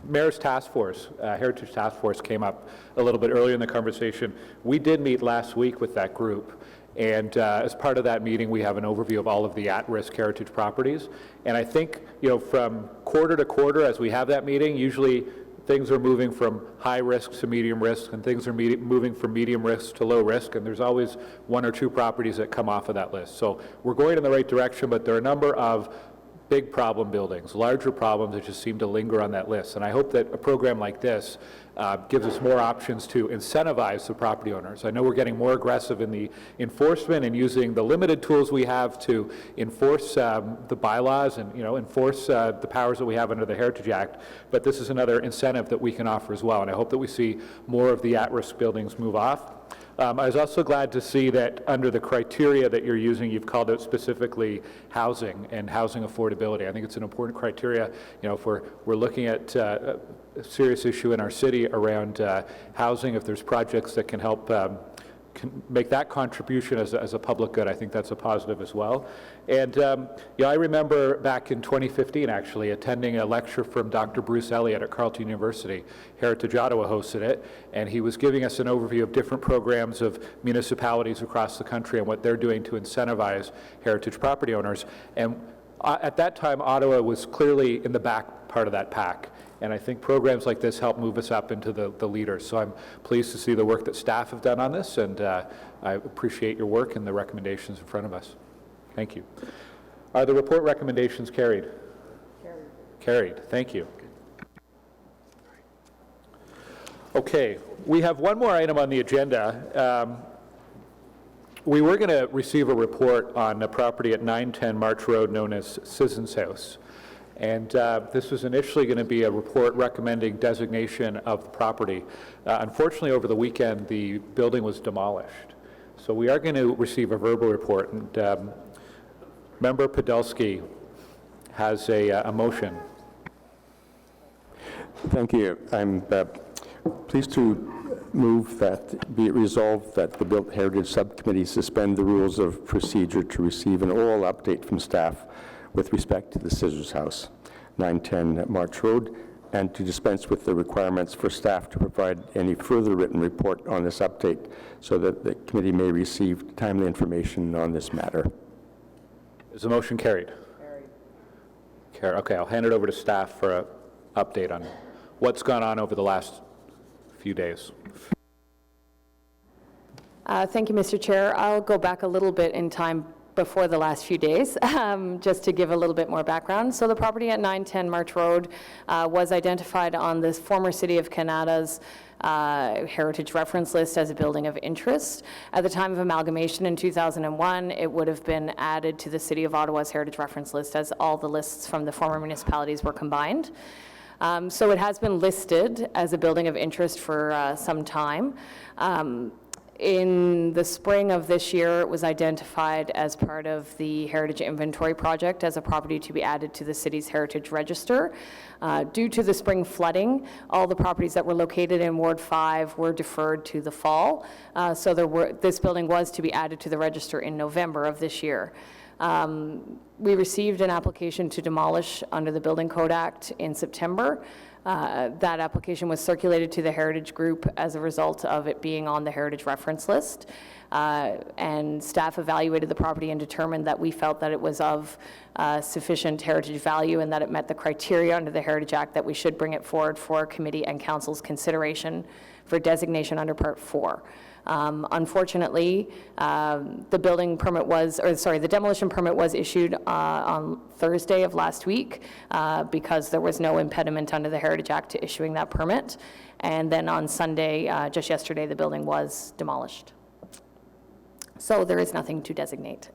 Mayor's Task Force, Heritage Task Force came up a little bit earlier in the conversation. We did meet last week with that group, and as part of that meeting, we have an overview of all of the at-risk heritage properties. And I think, from quarter to quarter, as we have that meeting, usually things are moving from high risk to medium risk, and things are moving from medium risk to low risk, and there's always 1 or 2 properties that come off of that list. So we're going in the right direction, but there are a number of big problem buildings, larger problems that just seem to linger on that list. And I hope that a program like this gives us more options to incentivize the property owners. I know we're getting more aggressive in the enforcement and using the limited tools we have to enforce the bylaws and enforce the powers that we have under the Heritage Act, but this is another incentive that we can offer as well, and I hope that we see more of the at-risk buildings move off. I was also glad to see that under the criteria that you're using, you've called out specifically housing and housing affordability. I think it's an important criteria. If we're looking at a serious issue in our city around housing, if there's projects that can help can make that contribution as a public good, I think that's a positive as well. And I remember back in 2015 actually attending a lecture from Dr. Bruce Elliott at Carleton University. Heritage Ottawa hosted it, and he was giving us an overview of different programs of municipalities across the country and what they're doing to incentivize heritage property owners. And at that time, Ottawa was clearly in the back part of that pack. And I think programs like this help move us up into the leaders. So I'm pleased to see the work that staff have done on this, and I appreciate your work and the recommendations in front of us. Thank you. Are the report recommendations carried? Carried. Thank you. Okay, we have one more item on the agenda. We were going to receive a report on a property at 910 March Road known as Sisson's House. And this was initially going to be a report recommending designation of the property. Unfortunately, over the weekend, the building was demolished. So we are going to receive a verbal report. And Member Podolsky has a motion. Thank you. I'm pleased to move that be it resolved that the Built Heritage Subcommittee suspend the rules of procedure to receive an oral update from staff with respect to the Scissors House, 910 March Road, and to dispense with the requirements for staff to provide any further written report on this update so that the committee may receive timely information on this matter. Is the motion carried? Carried. Okay, I'll hand it over to staff for an update on what's gone on over the last few days. Thank you, Mr. Chair. I'll go back a little bit in time before the last few days, just to give a little bit more background. So the property at 910 March Road was identified on the former City of Canada's Heritage Reference List as a building of interest. At the time of amalgamation in 2001, it would have been added to the City of Ottawa's Heritage Reference List as all the lists from the former municipalities were combined. So it has been listed as a building of interest for some time. In the spring of this year, it was identified as part of the Heritage Inventory Project as a property to be added to the city's Heritage Register. Due to the spring flooding, all the properties that were located in Ward 5 were deferred to the fall. So this building was to be added to the register in November of this year. We received an application to demolish under the Building Code Act in September. That application was circulated to the Heritage Group as a result of it being on the Heritage Reference List. And staff evaluated the property and determined that we felt that it was of sufficient heritage value and that it met the criteria under the Heritage Act that we should bring it forward for committee and council's consideration for designation under Part 4. Unfortunately, the demolition permit was issued on Thursday of last week because there was no impediment under the Heritage Act to issuing that permit. And then on Sunday, just yesterday, the building was demolished. So there is nothing to designate.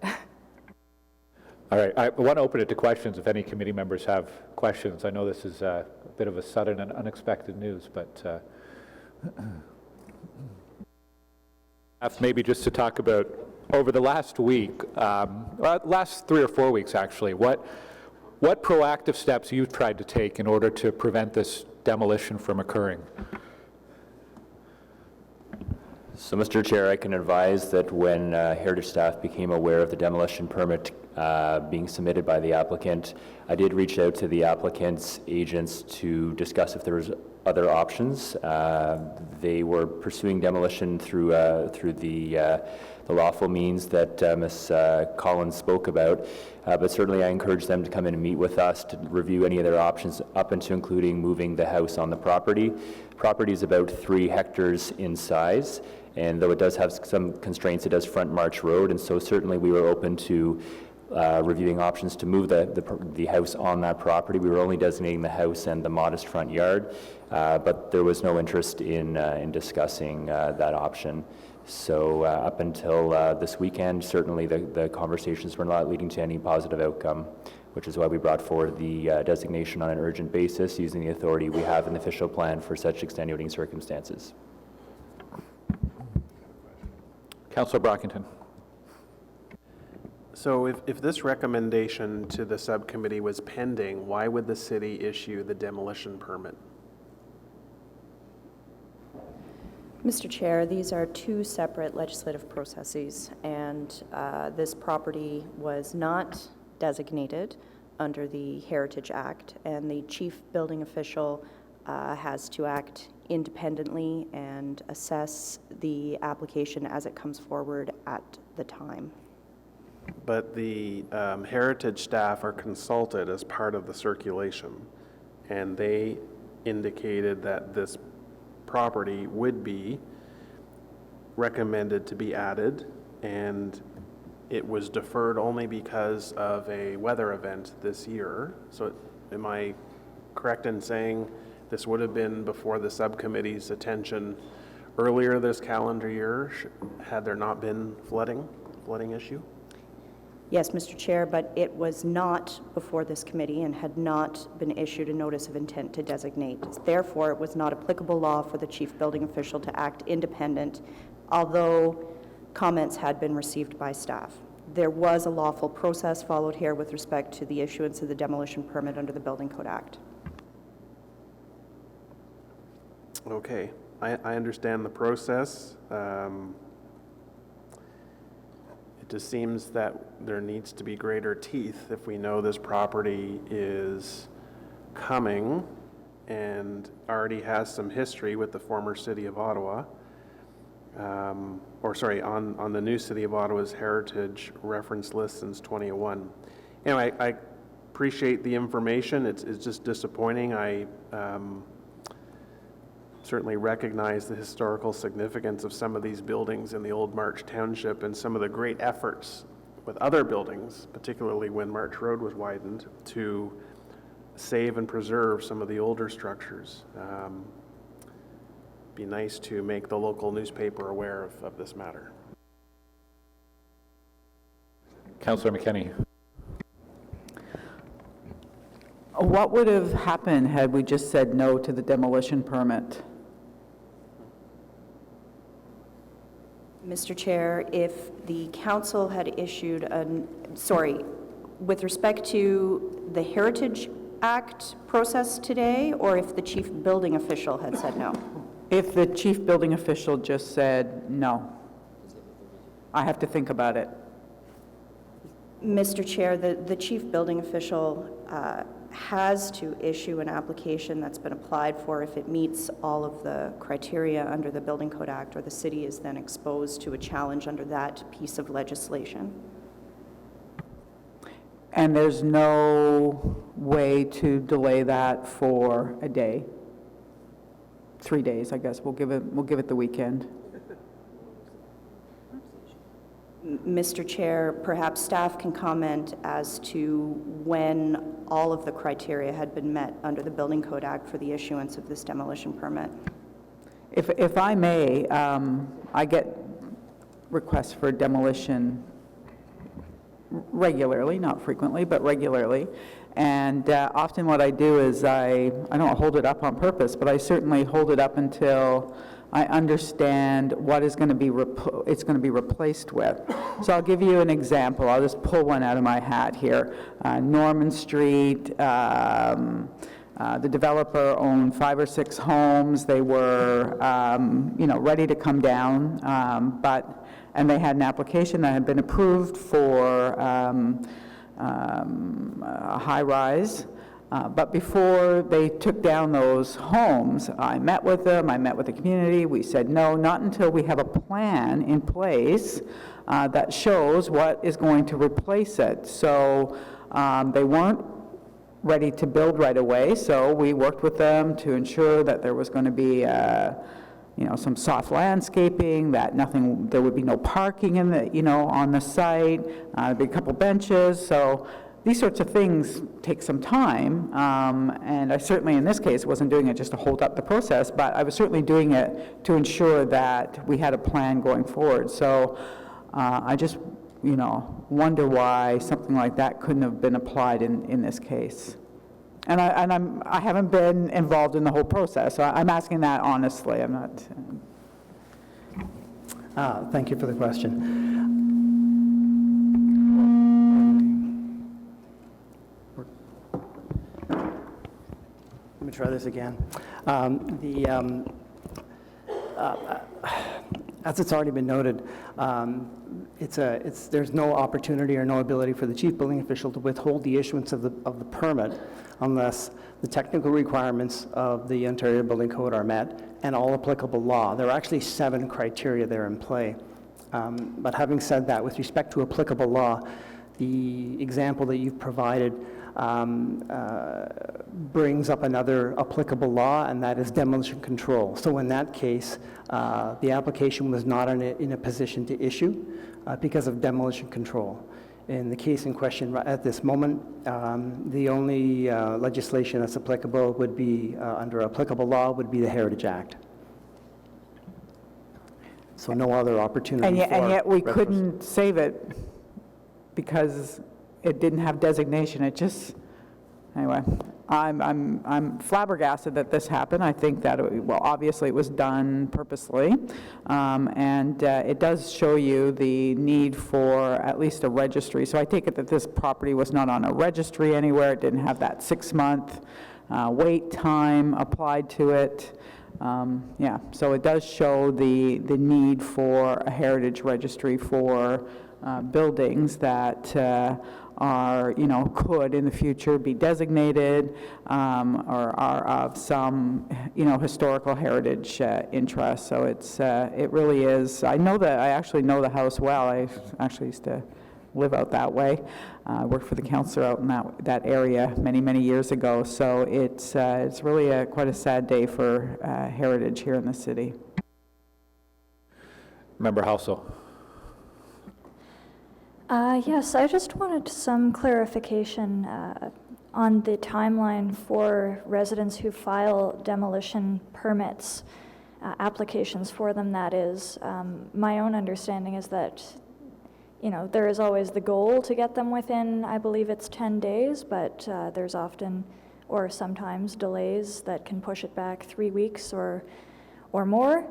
All right, I want to open it to questions if any committee members have questions. I know this is a bit of a sudden and unexpected news, but maybe just to talk about over the last week, last 3 or 4 weeks actually, what proactive steps you've tried to take in order to prevent this demolition from occurring? So, Mr. Chair, I can advise that when Heritage staff became aware of the demolition permit being submitted by the applicant, I did reach out to the applicant's agents to discuss if there was other options. They were pursuing demolition through the lawful means that Ms. Collins spoke about, but certainly I encouraged them to come in and meet with us to review any of their options up into including moving the house on the property. The property is about 3 hectares in size, and though it does have some constraints, it does front March Road, and so certainly we were open to reviewing options to move the house on that property. We were only designating the house and the modest front yard, but there was no interest in discussing that option. So up until this weekend, certainly the conversations were not leading to any positive outcome, which is why we brought forward the designation on an urgent basis using the authority we have in the official plan for such extenuating circumstances. Councillor Brockington. So if this recommendation to the subcommittee was pending, why would the city issue the demolition permit? Mr. Chair, these are 2 separate legislative processes, and this property was not designated under the Heritage Act, and the chief building official has to act independently and assess the application as it comes forward at the time. But the Heritage staff are consulted as part of the circulation, and they indicated that this property would be recommended to be added, and it was deferred only because of a weather event this year. So am I correct in saying this would have been before the subcommittee's attention earlier this calendar year, had there not been flooding issue? Yes, Mr. Chair, but it was not before this committee and had not been issued a notice of intent to designate. Therefore, it was not applicable law for the chief building official to act independent, although comments had been received by staff. There was a lawful process followed here with respect to the issuance of the demolition permit under the Building Code Act. Okay, I understand the process. It just seems that there needs to be greater teeth if we know this property is coming and already has some history with the former City of Ottawa, on the new City of Ottawa's Heritage Reference List since 2001. Anyway, I appreciate the information. It's just disappointing. I certainly recognize the historical significance of some of these buildings in the old March Township and some of the great efforts with other buildings, particularly when March Road was widened, to save and preserve some of the older structures. Be nice to make the local newspaper aware of this matter. Councillor McKenney. What would have happened had we just said no to the demolition permit? Mr. Chair, if the council had issued with respect to the Heritage Act process today, or if the chief building official had said no? If the chief building official just said no, I have to think about it. Mr. Chair, the chief building official has to issue an application that's been applied for if it meets all of the criteria under the Building Code Act, or the city is then exposed to a challenge under that piece of legislation. And there's no way to delay that for a day? 3 days, I guess. We'll give it the weekend. Mr. Chair, perhaps staff can comment as to when all of the criteria had been met under the Building Code Act for the issuance of this demolition permit. If I may, I get requests for demolition regularly, not frequently, but regularly. And often what I do is I don't hold it up on purpose, but I certainly hold it up until I understand what is going to be replaced with. So I'll give you an example. I'll just pull one out of my hat here. Norman Street, the developer owned 5 or 6 homes. They were, ready to come down, and they had an application that had been approved for a high-rise. But before they took down those homes, I met with them, I met with the community. We said, no, not until we have a plan in place that shows what is going to replace it. So they weren't ready to build right away, so we worked with them to ensure that there was going to be some soft landscaping, that there would be no parking in the, on the site, there'd be a couple benches. So these sorts of things take some time, and I certainly, in this case, wasn't doing it just to hold up the process, but I was certainly doing it to ensure that we had a plan going forward. So I just, wonder why something like that couldn't have been applied in this case. And I haven't been involved in the whole process, so I'm asking that honestly. I'm not. Thank you for the question. Let me try this again. As it's already been noted, there's no opportunity or no ability for the chief building official to withhold the issuance of the permit unless the technical requirements of the Ontario Building Code are met and all applicable law. There are actually 7 criteria there in play. But having said that, with respect to applicable law, the example that you've provided brings up another applicable law, and that is demolition control. So in that case, the application was not in a position to issue because of demolition control. In the case in question at this moment, the only legislation that's applicable would be, under applicable law, would be the Heritage Act. So no other opportunity and yet we couldn't save it because it didn't have designation. It just, anyway, I'm flabbergasted that this happened. I think that, obviously it was done purposely, and it does show you the need for at least a registry. So I take it that this property was not on a registry anywhere. It didn't have that 6-month wait time applied to it. So it does show the need for a heritage registry for buildings that are, could in the future be designated or are of some, historical heritage interest. So it really is. I actually know the house well. I actually used to live out that way. Worked for the councillor out in that area many, many years ago. So it's really quite a sad day for heritage here in the city. Member Halsell. Yes, I just wanted some clarification on the timeline for residents who file demolition permits, applications for them, that is. My own understanding is that, there is always the goal to get them within, I believe it's 10 days, but there's often, or sometimes, delays that can push it back 3 weeks or more.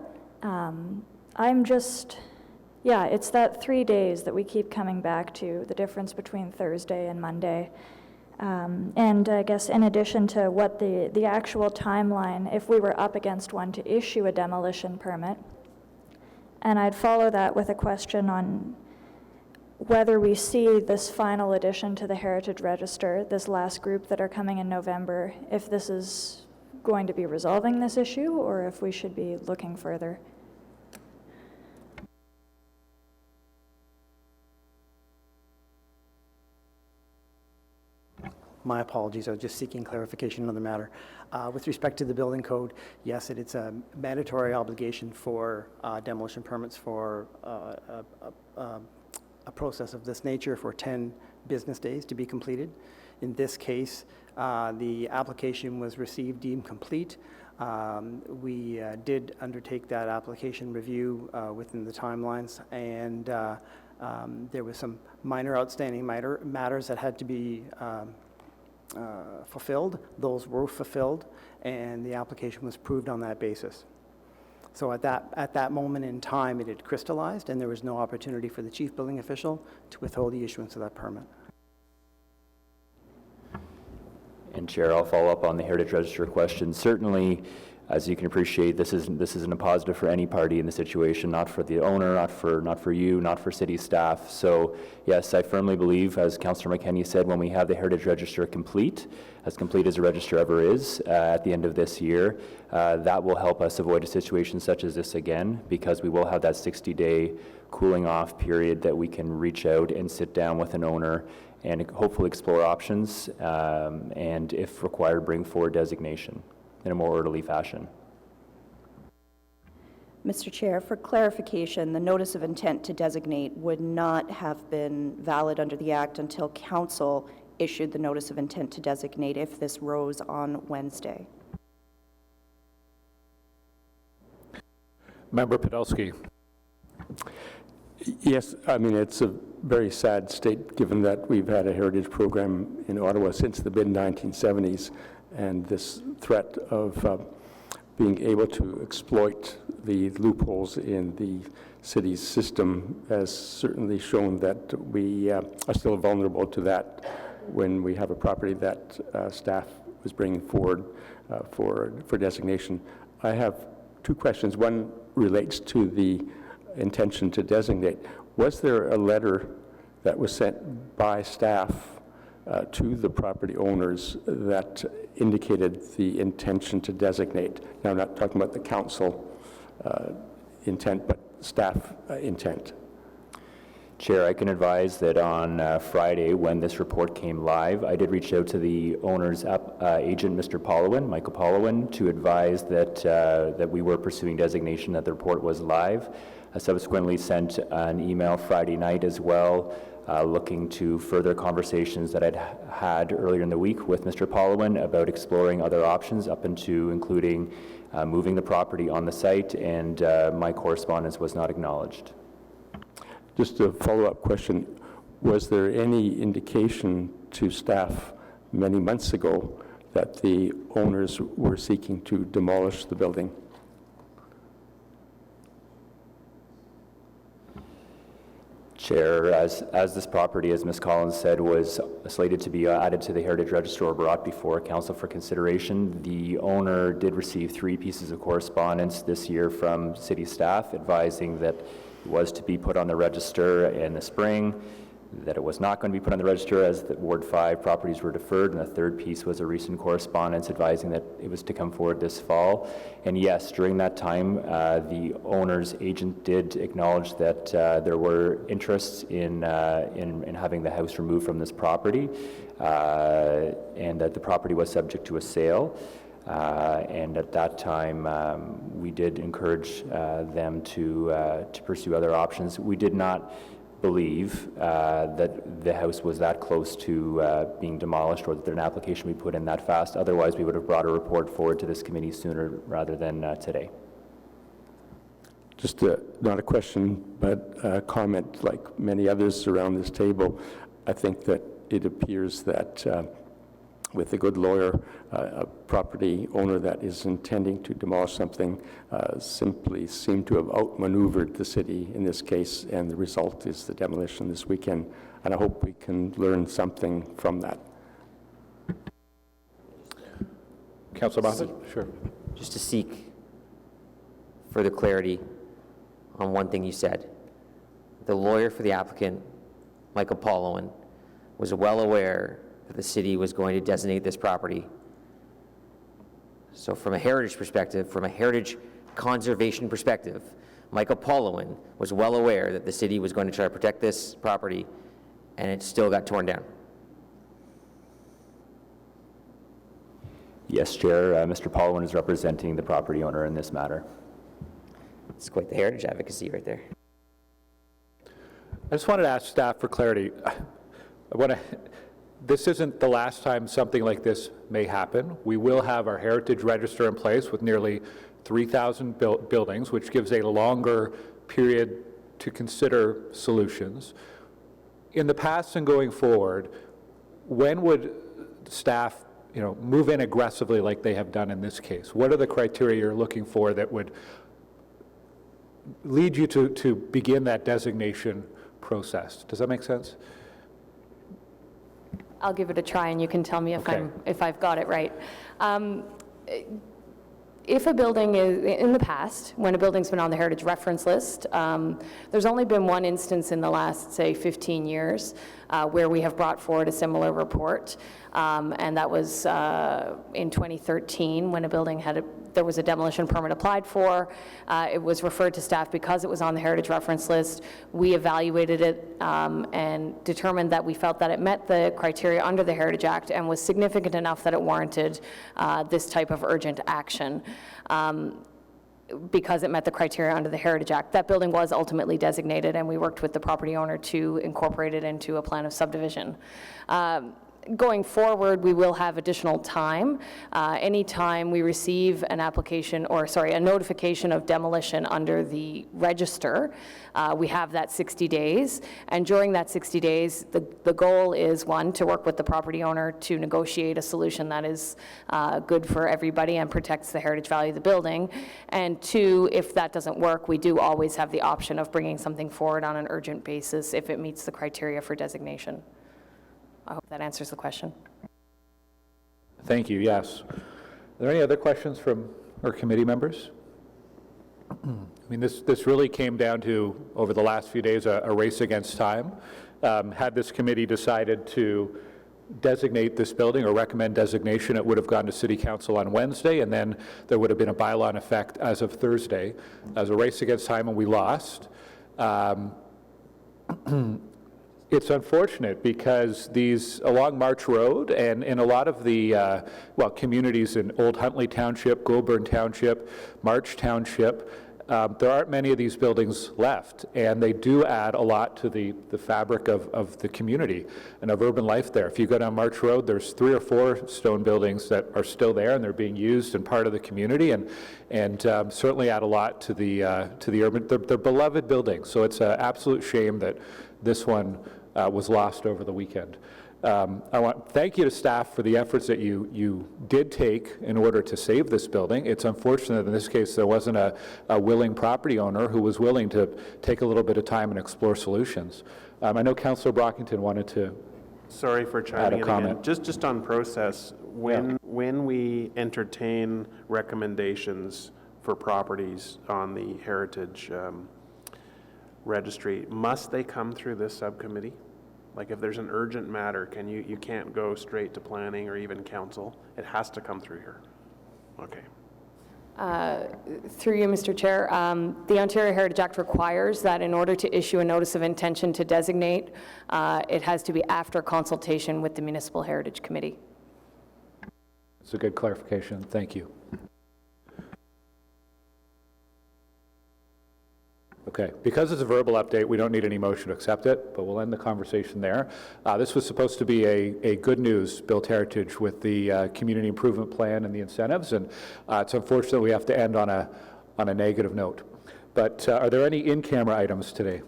It's that 3 days that we keep coming back to, the difference between Thursday and Monday. And I guess in addition to what the actual timeline, if we were up against one to issue a demolition permit, and I'd follow that with a question on whether we see this final addition to the Heritage Register, this last group that are coming in November, if this is going to be resolving this issue or if we should be looking further. My apologies, I was just seeking clarification on the matter. With respect to the building code, yes, it's a mandatory obligation for demolition permits for a process of this nature for 10 business days to be completed. In this case, the application was received deemed complete. We did undertake that application review within the timelines, and there was some minor outstanding matters that had to be fulfilled. Those were fulfilled, and the application was approved on that basis. So at that moment in time, it had crystallized, and there was no opportunity for the chief building official to withhold the issuance of that permit. And Chair, I'll follow up on the Heritage Register question. Certainly, as you can appreciate, this isn't a positive for any party in the situation, not for the owner, not for you, not for city staff. So yes, I firmly believe, as Councillor McKenney said, when we have the Heritage Register complete as a register ever is at the end of this year, that will help us avoid a situation such as this again, because we will have that 60-day cooling off period that we can reach out and sit down with an owner and hopefully explore options, and if required, bring forward designation in a more orderly fashion. Mr. Chair, for clarification, the notice of intent to designate would not have been valid under the Act until Council issued the notice of intent to designate if this rose on Wednesday. Member Podolsky. Yes, I mean, it's a very sad state, given that we've had a heritage program in Ottawa since the mid-1970s, and this threat of being able to exploit the loopholes in the city's system has certainly shown that we are still vulnerable to that when we have a property that staff was bringing forward for designation. I have two questions. One relates to the intention to designate. Was there a letter that was sent by staff to the property owners that indicated the intention to designate? Now, I'm not talking about the council intent, but staff intent. Chair, I can advise that on Friday, when this report came live, I did reach out to the owner's agent, Mr. Pollowin, Michael Pollowin, to advise that we were pursuing designation, that the report was live. I subsequently sent an email Friday night as well, looking to further conversations that I'd had earlier in the week with Mr. Pollowin about exploring other options, up into including moving the property on the site, and my correspondence was not acknowledged. Just a follow-up question. Was there any indication to staff many months ago that the owners were seeking to demolish the building? Chair, as this property, as Ms. Collins said, was slated to be added to the Heritage Register or brought before Council for consideration, the owner did receive 3 pieces of correspondence this year from city staff advising that it was to be put on the register in the spring, that it was not going to be put on the register as the Ward 5 properties were deferred, and the 3rd piece was a recent correspondence advising that it was to come forward this fall. And yes, during that time, the owner's agent did acknowledge that there were interests in having the house removed from this property, and that the property was subject to a sale. And at that time, we did encourage them to pursue other options. We did not believe that the house was that close to being demolished, or that an application we put in that fast. Otherwise, we would have brought a report forward to this committee sooner rather than today. Just not a question, but a comment. Like many others around this table, I think that it appears that with a good lawyer, a property owner that is intending to demolish something simply seemed to have outmaneuvered the city in this case, and the result is the demolition this weekend. And I hope we can learn something from that. Councillor Moffat? Sure. Just to seek further clarity on one thing you said. The lawyer for the applicant Michael Paulowin, was well aware that the city was going to designate this property. So from a heritage perspective, from a heritage conservation perspective, Michael Paulowin was well aware that the city was going to try to protect this property, and it still got torn down. Yes, Chair. Mr. Paulowin is representing the property owner in this matter. It's quite the heritage advocacy right there. I just wanted to ask staff for clarity. This isn't the last time something like this may happen. We will have our heritage register in place with nearly 3,000 buildings, which gives a longer period to consider solutions. In the past and going forward, when would staff, move in aggressively like they have done in this case? What are the criteria you're looking for that would lead you to begin that designation process? Does that make sense? I'll give it a try, and you can tell me if I've got it right. If a building is, in the past, when a building's been on the Heritage Reference List, there's only been one instance in the last, say, 15 years where we have brought forward a similar report, and that was in 2013 when a building there was a demolition permit applied for. It was referred to staff because it was on the Heritage Reference List. We evaluated it and determined that we felt that it met the criteria under the Heritage Act and was significant enough that it warranted this type of urgent action. Because it met the criteria under the Heritage Act. That building was ultimately designated, and we worked with the property owner to incorporate it into a plan of subdivision. Going forward, we will have additional time. Anytime we receive an application, a notification of demolition under the register, we have that 60 days. And during that 60 days, the goal is, one, to work with the property owner to negotiate a solution that is good for everybody and protects the heritage value of the building. And two, if that doesn't work, we do always have the option of bringing something forward on an urgent basis if it meets the criteria for designation. I hope that answers the question. Thank you, yes. Are there any other questions from our committee members? I mean, this really came down to, over the last few days, a race against time. Had this committee decided to designate this building or recommend designation, it would have gone to City Council on Wednesday, and then there would have been a bylaw in effect as of Thursday. As a race against time, and we lost. It's unfortunate because these, along March Road and in a lot of the, communities in Old Huntley Township, Goulburn Township, March Township, there aren't many of these buildings left, and they do add a lot to the fabric of the community and of urban life there. If you go down March Road, there's 3 or 4 stone buildings that are still there, and they're being used and part of the community, and certainly add a lot to the urban, they're beloved buildings. So it's an absolute shame that this one was lost over the weekend. I want to thank you to staff for the efforts that you did take in order to save this building. It's unfortunate in this case there wasn't a willing property owner who was willing to take a little bit of time and explore solutions. I know Councillor Brockington wanted to Sorry for chiming in again. Just on process, when we entertain recommendations for properties on the heritage registry, must they come through this subcommittee? Like if there's an urgent matter, you can't go straight to planning or even council? It has to come through here. Okay. Through you, Mr. Chair, the Ontario Heritage Act requires that in order to issue a notice of intention to designate, it has to be after consultation with the Municipal Heritage Committee. That's a good clarification. Thank you. Okay, because it's a verbal update, we don't need any motion to accept it, but we'll end the conversation there. This was supposed to be a good news built heritage with the community improvement plan and the incentives, and it's unfortunate we have to end on a negative note. But are there any in-camera items today?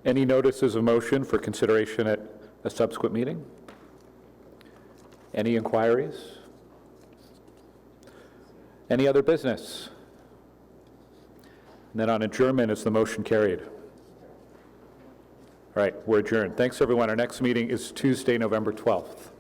Any notices of motion for consideration at a subsequent meeting? Any inquiries? Any other business? And then on adjournment, is the motion carried? All right, we're adjourned. Thanks, everyone. Our next meeting is Tuesday, November 12th.